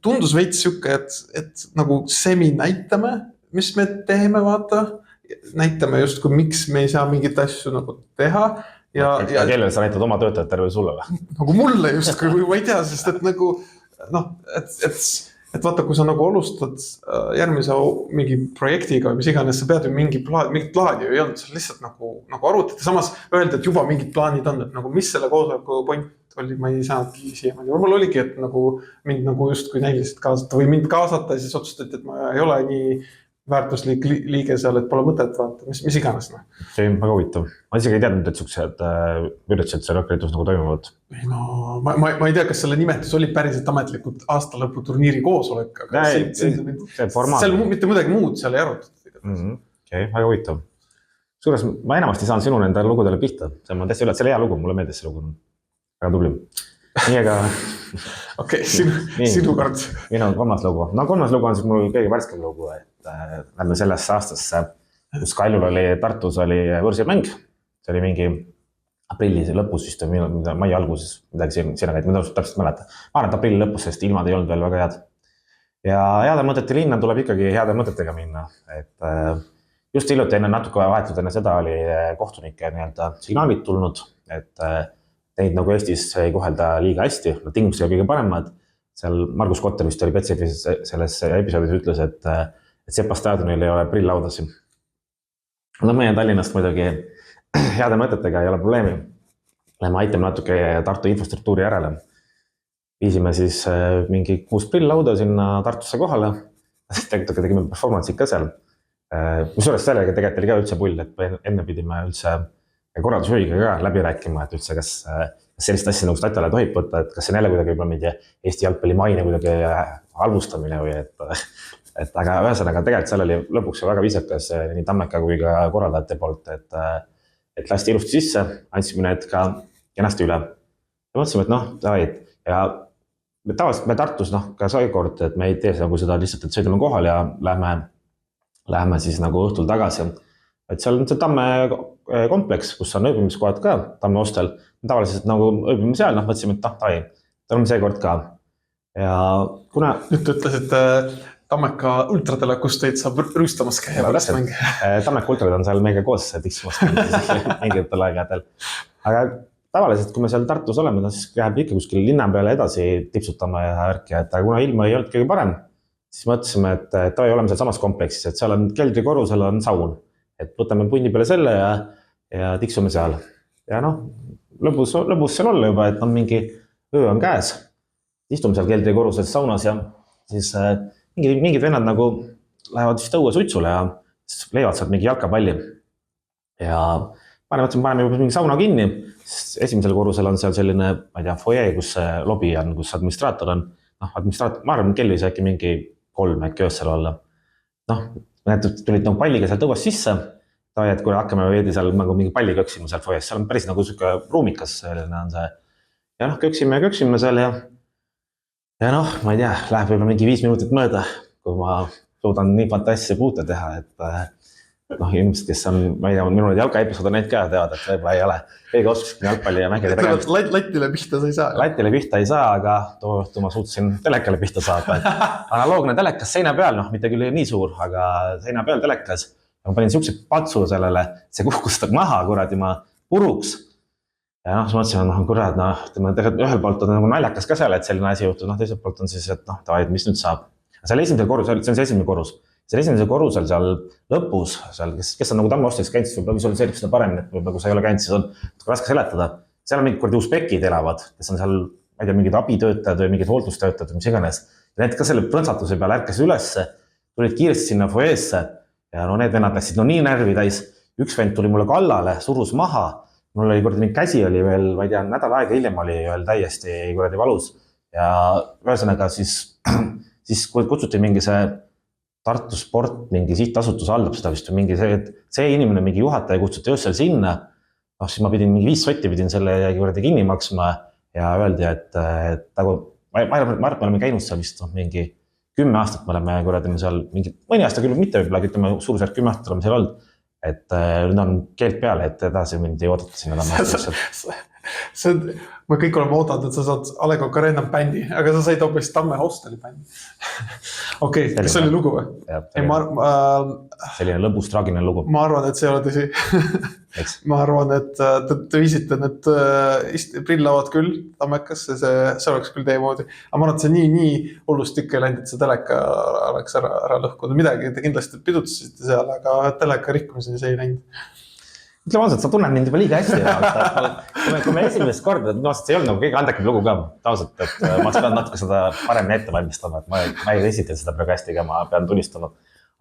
Speaker 1: tundus veits siuke, et nagu semi näitame, mis me teeme vaata, näitame justkui, miks me ei saa mingit asju nagu teha. Ja
Speaker 2: kellele sa näitad oma töötajatele või sulle või?
Speaker 1: Nagu mulle justkui, ma ei tea, sest et nagu, noh, et vaata, kui sa nagu alustad järgmise mingi projektiga või mis iganes, sa pead ju mingit plaani ju ei olnud, sa lihtsalt nagu arutad ja samas öelda, et juba mingid plaanid on, et nagu mis selle koosoleku point oli, ma ei saanudki siiamaani. Mul oligi, et nagu mind nagu justkui näiliselt kaasata või mind kaasata ja siis otsustati, et ma ei ole nii väärtuslik liige seal, et pole mõtet vaata, mis iganes.
Speaker 2: See on väga huvitav. Ma isegi ei teadnud, et suksed üritused seal Rock Liitus nagu toimuvad.
Speaker 1: No, ma ei tea, kas selle nimetus oli päriselt ametlikult aastalõpu turniiri koosolek, aga seal mitte midagi muud seal ei arutatud.
Speaker 2: Okay, väga huvitav. Suures, ma enamasti saan sinu nende lugudele pihta. See on täiesti üle, see oli hea lugu, mulle meeldis see lugu. Väga tubli. Nii aga...
Speaker 1: Okei, sinu kord.
Speaker 2: Minu on 3. lugu. No 3. lugu on siis mul kõige värskem lugu, et lähme sellesse aastasse, kus Kaljul oli, Tartus oli võõrsilmäng. See oli mingi aprilli lõpus vist või mai alguses, midagi sinna käid, ma täpselt mäleta. Ma arvan, et aprilli lõpus, sest ilmad ei olnud veel väga head. Ja heade mõtete linna tuleb ikkagi heade mõtetega minna. Et just hiljuti enne natuke vahetud enne seda oli kohtunike signaalid tulnud, et neid nagu Eestis ei kohelda liiga hästi, tingimused ei ole kõige paremad. Seal Margus Kotter vist oli Betsafe'is selles episoodis ütles, et Sepa staadionil ei ole prillaudasid. No meie Tallinnast muidugi heade mõtetega ei ole probleemi. Lähme aitame natuke Tartu infrastruktuuri järele. Viisime siis mingi 6 prilllauda sinna Tartusse kohale. Tegelikult tegime performance'id ka seal. Kusjuures sellega tegelikult oli ka üldse pull, et enne pidime üldse korraldusjuhiga ka läbi rääkima, et üldse kas sellist asja nagu statale tohib võtta, et kas see on jälle kuidagi võib-olla mingi Eesti jalgpalli maine kuidagi halvustamine või et aga ühesõnaga tegelikult seal oli lõpuks väga viisakas nii Tammeka kui ka korraldajate poolt, et lasti ilusti sisse, andsime need ka kenasti üle. Ja mõtlesime, et noh, ja tavaliselt me Tartus ka saikord, et me ei tee nagu seda lihtsalt, et sõidame kohal ja lähme siis nagu õhtul tagasi. Et seal on see Tamme kompleks, kus on ööbimiskohad ka Tamme ostel. Tavaliselt nagu ööbime seal, mõtlesime, et oleme seekord ka. Ja kuna...
Speaker 1: Nüüd ütlesid Tammeka ultradele, kus teid saab rüüstamas käia.
Speaker 2: Tammeka ultrad on seal meiega koos tiksumas mingitel aegadel. Aga tavaliselt, kui me seal Tartus oleme, siis läheb ikka kuskil linna peale edasi tipsutama ja ärki. Aga kuna ilma ei olnud kõige parem, siis mõtlesime, et oleme seal samas kompleksis, et seal on keldri korrusel on saun. Et võtame punni peale selle ja tiksume seal. Ja noh, lõbus seal olla juba, et mingi öö on käes. Istume seal keldri korrusel saunas ja siis mingid vennad nagu lähevad vist õue suitsule ja siis leiavad sealt mingi jalkapalli. Ja paneme juba mingi sauna kinni. Esimesel korrusel on seal selline, ma ei tea, foyer, kus lobi on, kus administraator on. Ma arvan, kell võis äkki mingi 3 äkki öössel olla. Need tulid nagu palliga sealt õues sisse, et kui hakkame veidi seal nagu mingi palli köksima seal foyes, seal on päris nagu siuke ruumikas selline on see. Ja köksime seal ja ma ei tea, läheb võib-olla mingi 5 minutit mööda, kui ma suudan nii fantastilise puute teha, et inimesed, kes on, ma ei tea, minul jalkaepisood on neid ka teavad, et võib-olla ei ole kõige oskuski jalgpalli ja mängida tegemist.
Speaker 1: Latile pihta sa ei saa.
Speaker 2: Latile pihta ei saa, aga too ma suutsin telekale pihta saada. Analoogne telekas seina peal, mitte küll nii suur, aga seina peal telekas. Ma panin siukse patsu sellele, see kuhkustab maha, kuradi ma puruks. Ja siis mõtlesin, kurat, ühel poolt on nagu naljakas ka seal, et selline asi juhtud, teiselt poolt on siis, et mis nüüd saab. Seal esimesel korrusel, see on see esimene korrus. Seal esimesel korrusel seal lõpus, kes on nagu Tamme ostes käinud, siis võib-olla visualiseerib seda paremini, et kui sa ei ole käinud, siis on raske seletada. Seal on mingid kurdi uspekid elavad, kes on seal, ma ei tea, mingid abitöötajad või mingid hooldustöötajad või mis iganes. Ja need ka selle prõnsatuse peale ärkas ülesse, tulid kiiresti sinna foyeesse ja need vennad läksid nii närvi täis. Üks vend tuli mulle kallale, surus maha. Mul oli kuradi mingi käsi oli veel, ma ei tea, nädal aega hiljem oli veel täiesti kuradi valus. Ja ühesõnaga siis siis kui kutsuti mingi see Tartu Sport, mingi sihtasutus haldab seda vist või mingi see, et see inimene, mingi juhataja kutsuti öösel sinna, siis ma pidin mingi 5 sotti pidin selle kinni maksma ja öeldi, et nagu, ma arvan, me oleme käinud seal vist mingi 10 aastat, me oleme seal mingi, mõni aasta küll mitte võib-olla, ütleme suurusjärk 10 aastat oleme seal olnud, et nüüd on keelt peale, et edasi mind ei oodata sinna
Speaker 1: me kõik oleme oodanud, et sa saad A. Le Coq Arena bändi, aga sa said hoopis Tamme Hosteli bändi. Okei, kas see oli lugu või?
Speaker 2: Selline lõbus, traagiline lugu.
Speaker 1: Ma arvan, et see ei ole tõsi. Ma arvan, et te viisite need prillavad küll Tammekasse, see oleks küll teie moodi. Aga ma arvan, et see nii hullust ikka ei läinud, et see teleka oleks ära lõhkunud. Midagi te kindlasti pidutasite seal, aga teleka rikkumiseni see ei läinud.
Speaker 2: Ütleme ausalt, sa tunned mind juba liiga hästi. Kui me esimest korda, see ei olnud nagu kõige andekam lugu ka. Ausalt, et ma pean natuke seda paremini ette valmistama, et ma ei esitan seda praegu hästi, aga ma pean tunnistama.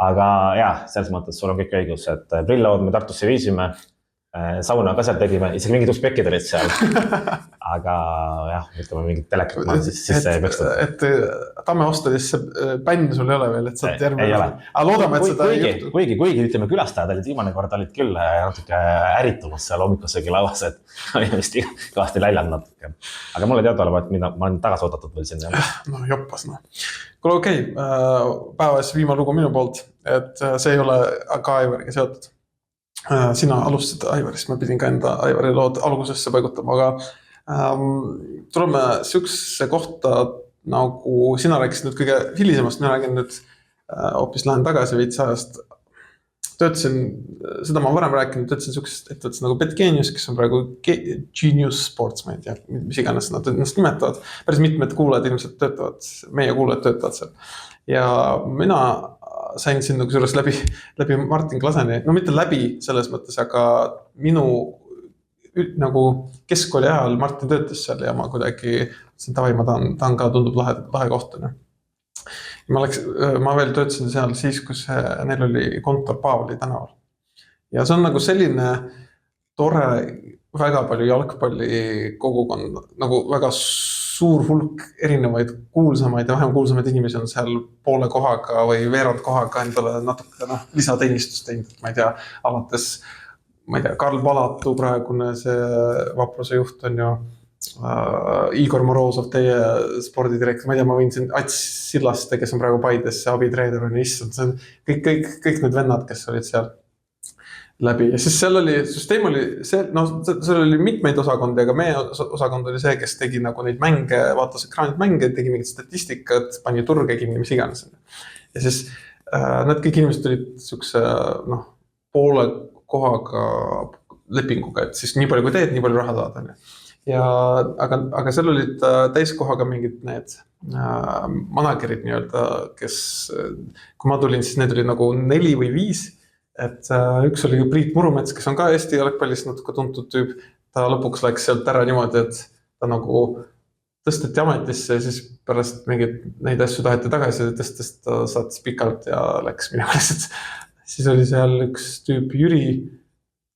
Speaker 2: Aga jah, selles mõttes sul on kõik õigus, et prillavad me Tartusse viisime, sauna ka seal tegime, isegi mingid uspekid olid seal. Aga jah, ütleme mingid telekad ma sisse ei peksta.
Speaker 1: Et Tamme Hostelis see bänd sul ei ole veel, et saad järgmine.
Speaker 2: Ei ole.
Speaker 1: Aga loodame, et seda ei juhtu.
Speaker 2: Kuigi ütleme külastajad olid viimane kord olid küll natuke äritumas seal hommikusöögi lauas, et oli vist kõvasti läljanud natuke. Aga mulle teada olema, et ma olen tagasi oodatud veel sinna.
Speaker 1: No joppas, no. Kuule, okei, päevas viimane lugu minu poolt, et see ei ole ka Aivariga seotud. Sina alustasid Aivarist, ma pidin ka enda Aivari lood algusesse paigutama, aga tuleme sihukese kohta, nagu sina rääkisid nüüd kõige hilisemast, mina räägin nüüd hoopis lähen tagasi veits ajast. Töötasin, seda ma varem rääkinud, töötasin sihukesest ettevõttes nagu BetGenius, kes on praegu Genius Sports, ma ei tea, mis iganes nad ennast nimetavad. Päris mitmed kuulajad ilmselt töötavad, meie kuulajad töötavad seal. Ja mina sain sinna kusjuures läbi Martin Klaseni, no mitte läbi selles mõttes, aga minu nagu keskkooli ajal Martin töötas seal ja ma kuidagi siin tavai, ma tahan ka tundub lahe koht. Ma veel töötasin seal siis, kus neil oli kontor Paavali tänaval. Ja see on nagu selline tore, väga palju jalgpalli kogukond, nagu väga suur hulk erinevaid kuulsamaid ja vähem kuulsamaid inimesi on seal poole kohaga või veerand kohaga endale natuke lisateenistust teinud, ma ei tea, alates, Karl Palatu praegune see Vapruse juht on ju, Igor Morozov, teie spordidirektor, ma ei tea, ma võin siin Ats Sillaste, kes on praegu Paides, see abitreener on issand, see on kõik need vennad, kes olid seal läbi ja siis seal oli, süsteem oli see, seal oli mitmeid osakondi, aga meie osakond oli see, kes tegi nagu neid mänge, vaatas ekraanid mänge, tegi mingit statistikat, pani turge kinni, mis iganes. Ja siis need kõik inimesed olid sihukese poole kohaga lepinguga, et siis nii palju kui teed, nii palju raha saad. Ja, aga seal olid täiskohaga mingid need managerid nii-öelda, kes, kui ma tulin, siis need oli nagu 4 või 5. Et üks oli Priit Murumets, kes on ka Eesti jalgpallis natuke tuntud tüüp. Ta lõpuks läks sealt ära niimoodi, et ta nagu tõsteti ametisse ja siis pärast mingid neid asju taheti tagasi tõstest, ta saatis pikalt ja läks minu meelest. Siis oli seal üks tüüp Jüri,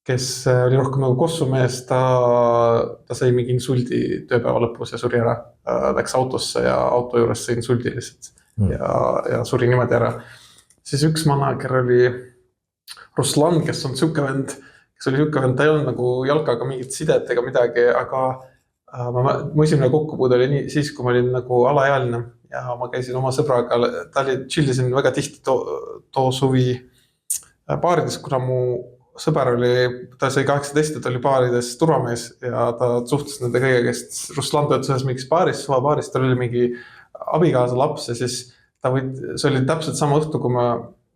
Speaker 1: kes oli rohkem nagu kossumees, ta sai mingi insuldi tööpäeva lõpus ja suri ära. Läks autosse ja auto juures sai insuldi lihtsalt ja suri niimoodi ära. Siis üks manager oli Ruslan, kes on siuke vend, ta ei olnud nagu jalkaga mingit sidet ega midagi, aga mu esimene kokkupuude oli siis, kui ma olin nagu alaealine ja ma käisin oma sõbraga, chillisin väga tihti too suvi baarides, kuna mu sõber oli, ta sai 18, ta oli baarides turvamees ja ta suhtes nende kõige, kes Ruslan töötas ühes mingis baaris, suva baaris, tal oli mingi abikaasa laps ja siis see oli täpselt sama õhtu, kui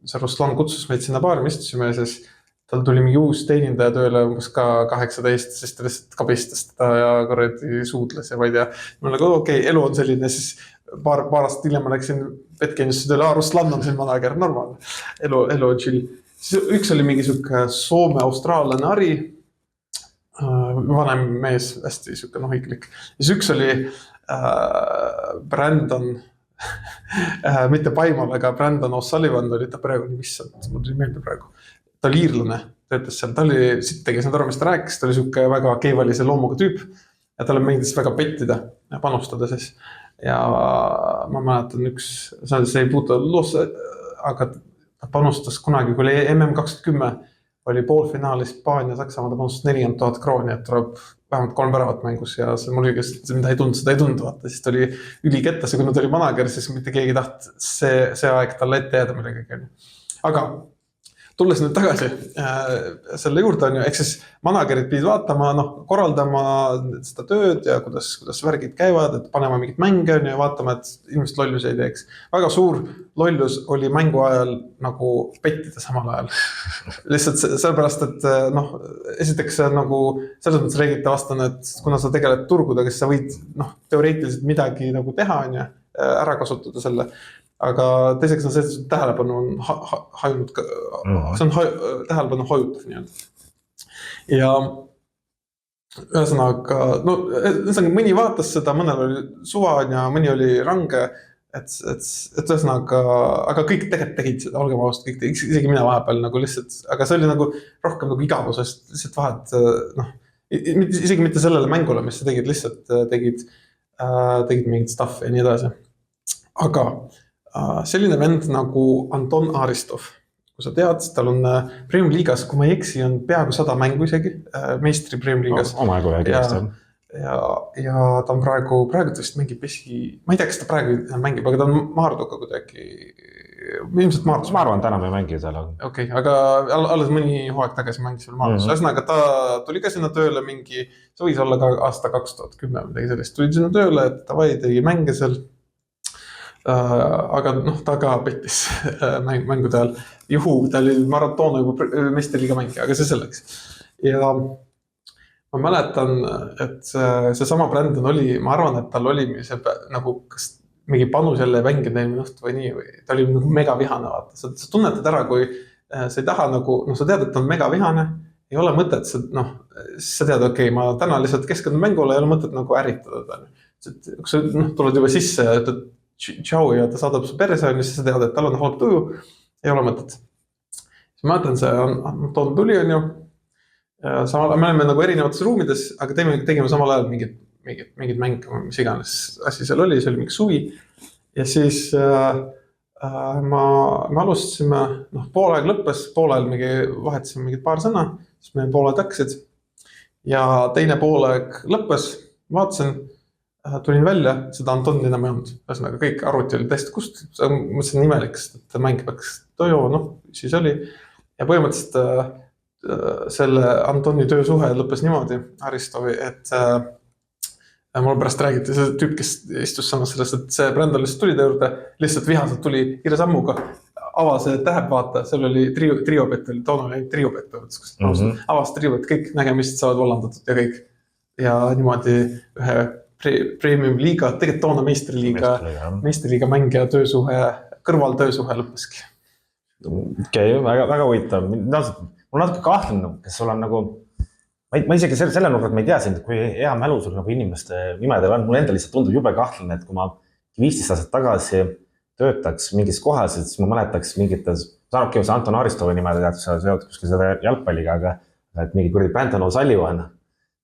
Speaker 1: see Ruslan kutsus meid sinna baari, me istusime ja siis tal tuli mingi uus teenindaja tööle umbes ka 18, siis ta lihtsalt kabistas teda ja korrati suudles ja ma ei tea. Ma nagu okei, elu on selline, siis paar aastat hiljem ma läksin BetGeniusse tööle, Ruslan on siin manager, normaalne. Elu on chill. Siis üks oli mingi siuke Soome-austraallane Ari, vanem mees, hästi siuke nohiklik. Ja siis üks oli Brandon, mitte Paimal, aga Brandon O'Sullivan oli ta praegu, mis mul tuli meelde praegu. Ta oli iirlane, töötas seal, ta oli sittegi, see on mis ta rääkis, ta oli siuke väga keivalise loomuga tüüp ja tal on meeldis väga pettida ja panustada siis. ja ma mäletan see ei puutu loosse, aga ta panustas kunagi, kui oli MM2010, oli poolfinaal Hispaania, Saksamaa, ta panustas 40 000 krooni, et tuleb vähemalt 3 väravat mängus ja see mul mida ei tundnud, seda ei tundnud, vaata, siis ta oli ülikettas ja kui ta oli manager, siis mitte keegi taht see aeg talle ette jääda millegagi. Aga tulles nüüd tagasi selle juurde on ju, ehk siis managerid pidid vaatama, korraldama seda tööd ja kuidas värgid käivad, et panema mingit mänge on ja vaatama, et inimesed lollusi ei teeks. Väga suur lollus oli mängu ajal nagu pettida samal ajal. Lihtsalt sellepärast, et esiteks see nagu selles mõttes reeglite vastane, et kuna sa tegeled turgudega, siis sa võid teoreetiliselt midagi nagu teha on ja ära kasutada selle. Aga teiseks on see, et tähelepanu on hajunud, see on tähelepanu hajutav nii-öelda. Ja ühesõnaga, mõni vaatas seda, mõnel oli suva ja mõni oli range, et ühesõnaga, aga kõik tegelikult tegid seda, olgem ausad, kõik tegid, isegi mina vahepeal nagu lihtsalt, aga see oli nagu rohkem nagu igavusest, lihtsalt vahet, isegi mitte sellele mängule, mis sa tegid, lihtsalt tegid mingit stuff ja nii edasi. Aga selline vend nagu Anton Aristov, kui sa tead, tal on Premium Liigas, kui ma ei eksi, on peaaegu 100 mängu isegi, meistri Premium Liigas.
Speaker 2: Oma aegu ja kindlasti.
Speaker 1: Ja ta on praegu tõesti mängib ma ei tea, kas ta praegu mängib, aga ta on Maarduga kuidagi, ilmselt Maardus.
Speaker 2: Ma arvan, täna me ei mängi seal.
Speaker 1: Okei, aga alles mõni hooaeg tagasi mängis veel Maardus. Ühesõnaga, ta tuli ka sinna tööle mingi, see võis olla ka aasta 2010 midagi sellist, tuli sinna tööle, et ta tegi mänge seal. Aga ta ka pettis mängude ajal. Ta oli Maratona juba meistriliiga mängija, aga see selleks. Ja ma mäletan, et see sama Brandon oli, ma arvan, et tal oli see nagu kas mingi panus jälle mängida eelmine õhtu või nii, või ta oli nagu mega vihane, vaata. Sa tunnetad ära, kui sa ei taha nagu, sa tead, et ta on mega vihane, ei ole mõtet, sa tead, okei, ma täna lihtsalt keskendun mängule, ei ole mõtet nagu äritada. Kui sa tuled juba sisse ja ütled tšau ja ta saadab su perse on, siis sa tead, et tal on halb tuju, ei ole mõtet. Siis ma mõtlen, see Anton tuli on ju, me oleme nagu erinevates ruumides, aga tegime samal ajal mingid mänge, mis iganes asi seal oli, see oli mingi suvi. Ja siis me alustasime, pool aeg lõppes, pool ajal vahetasime mingid paar sõna, siis me pooled hakkasid. Ja teine pool aeg lõppes, vaatasin, tulin välja, seda Antoni enam ei olnud. Ühesõnaga, kõik arvuti oli täiesti kust. Mõtlesin nimelik, sest mäng peaks toju, siis oli. Ja põhimõtteliselt selle Antoni töösuhe lõppes niimoodi, Aristovi, et mul pärast räägiti see tüüp, kes istus samas sellest, et see Brandon lihtsalt tuli ta juurde, lihtsalt vihaselt tuli kiire sammuga, avas täheb vaata, seal oli triobett, toona oli triobett, avas triobett, kõik nägemised saavad vallandatud ja kõik. Ja niimoodi ühe Premium Liiga, tegelikult toona meistriliiga mängija töösuhe, kõrvaltöösuhe lõppeski.
Speaker 2: Okei, väga huvitav. Mul natuke kahtlen, kes sul on nagu, ma isegi selle nurgat ma ei tea sind, kui hea mälu sul nagu inimeste nimedel on. Mul enda lihtsalt tundub jube kahtlen, et kui ma 15 aastat tagasi töötaks mingis kohas, siis ma mäletaks mingites, saan okei, see Anton Aristovi nimed, sa seod kuskil seda jalgpalliga, aga et mingi kuradi Brandon O'Sullivan.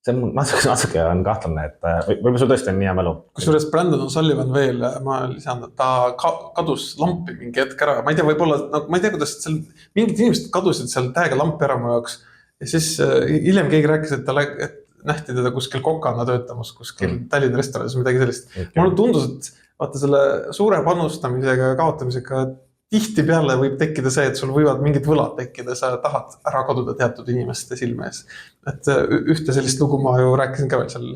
Speaker 2: See on natuke on kahtlane, et võib-olla sul tõesti on nii hea mälu.
Speaker 1: Kusjuures Brandon O'Sullivan veel, ma lisan, et ta kadus lampi mingi hetk ära. Ma ei tea, võib-olla, ma ei tea, kuidas seal mingid inimesed kadusid seal täiega lampi ära mu jaoks. Ja siis hiljem keegi rääkis, et nähti teda kuskil kokana töötamas, kuskil Tallinna restoranis midagi sellist. Mulle tundus, et vaata selle suure panustamisega ja kaotamisega tihti peale võib tekkida see, et sul võivad mingid võlad tekkida, sa tahad ära kaduda teatud inimeste silme ees. Et ühte sellist lugu ma ju rääkisin ka veel seal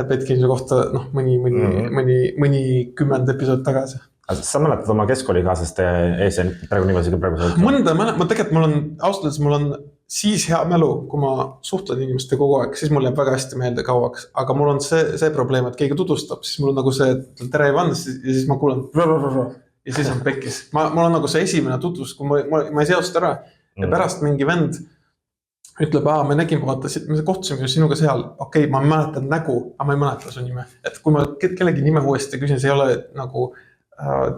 Speaker 1: Betkinsu kohta mõni 10 episood tagasi.
Speaker 2: Sa mäletad oma keskkoolikaaslaste ees ja praegu niimoodi praegu sa
Speaker 1: tegelikult mul on siis hea mälu, kui ma suhtlen inimeste kogu aeg, siis mul jääb väga hästi meelde kauaks, aga mul on see probleem, et keegi tutvustab, siis mul on nagu see, et tere Ivan, ja siis ma kuulen ja siis on pekkis. Mul on nagu see esimene tutvus, kui ma ei seost ära ja pärast mingi vend ütleb, me nägime, vaata, me kohtusime sinuga seal, okei, ma mäletan nägu, aga ma ei mäleta su nime. Et kui ma kellegi nime uuesti küsin, see ei ole nagu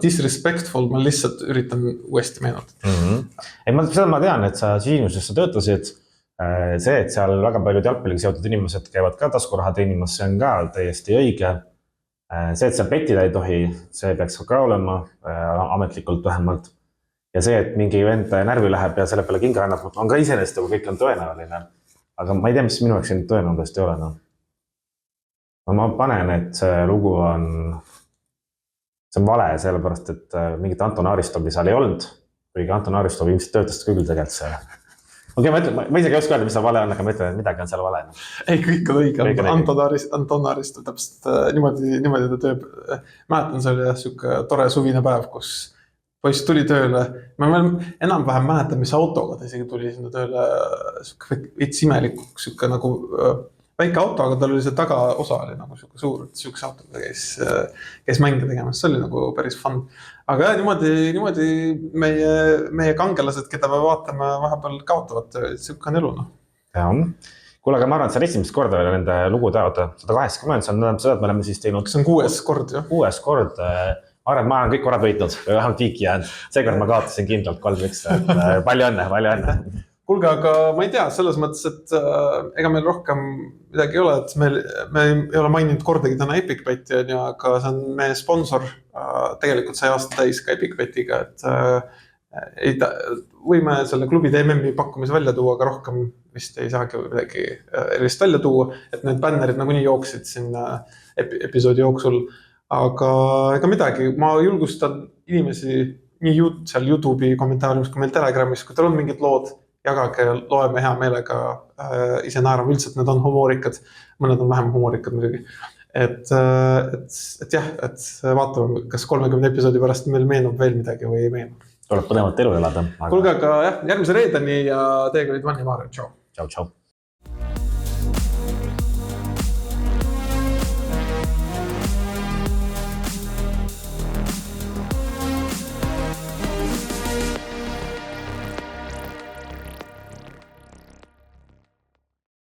Speaker 1: disrespectful, ma lihtsalt üritan uuesti meenutada.
Speaker 2: Seda ma tean, et sa Geniusesse töötasid, see, et seal väga paljud jalgpalliga seotud inimesed käivad ka taskuraha teenimas, see on ka täiesti õige. See, et sa petida ei tohi, see peaks ka olema ametlikult vähemalt. Ja see, et mingi vend närvi läheb ja selle peale kinga annab, on ka iseenesest, kui kõik on tõenäoline. Aga ma ei tea, mis minu jaoks siin tõenäoliselt ei ole. No. Ma panen, et see lugu on vale, sellepärast, et mingit Anton Aristovi seal ei olnud. Kuigi Anton Aristov ilmselt töötas küll tegelikult see. Okei, ma isegi ei oska öelda, mis seal vale on, aga ma ütlen, et midagi on seal vale.
Speaker 1: Ei, kõik on õige. Anton Aristov täpselt niimoodi ta tööb. Mäletan, see oli siuke tore suvine päev, kus poiss tuli tööle. Ma enam-vähem mäletan, mis autoga ta isegi tuli sinna tööle. Veits imelikuks, siuke nagu väike auto, aga tal oli see tagaosa oli nagu siuke suur, et siukse autoga käis mänge tegemas. See oli nagu päris fun. Aga niimoodi meie kangelased, keda me vaatame, vahepeal kaotavad töö, et siuke on elu. No.
Speaker 2: Ja. Kuule, aga ma arvan, et see on esimest korda nende lugu teavad 180, see on seda, et me oleme siis teinud.
Speaker 1: See on 6. kord, ju.
Speaker 2: 6. kord. Arvan, ma olen kõik korrad võitnud, vähemalt viiki jäänud. Seekord ma kaotasin kindlalt 3-1. Palju õnne.
Speaker 1: Kuulge, aga ma ei tea, selles mõttes, et ega meil rohkem midagi ei ole, et me ei ole maininud kordagi täna EpicBeti, aga see on meie sponsor. Tegelikult sai aasta täis ka EpicBetiga, et võime selle klubide MM-i pakkumise välja tuua, aga rohkem vist ei saagi midagi erist välja tuua, et need bännerid nagunii jooksid siin episoodi jooksul. Aga ega midagi, ma julgustan inimesi nii seal YouTube'i kommentaariumis kui meil Telegramis, kui teil on mingid lood, jagage, loeme hea meelega, ise naerame üldse, et need on humoorikad, mõned on vähem humoorikad muidugi. Et jah, et vaatame, kas 30 episoodi pärast meil meenub veel midagi või ei meenu.
Speaker 2: Tuleb põnevat elu elada.
Speaker 1: Kuulge, aga jah, järgmise reedeni ja teiega olid Vanni Maarja. Tšau.
Speaker 2: Tšau.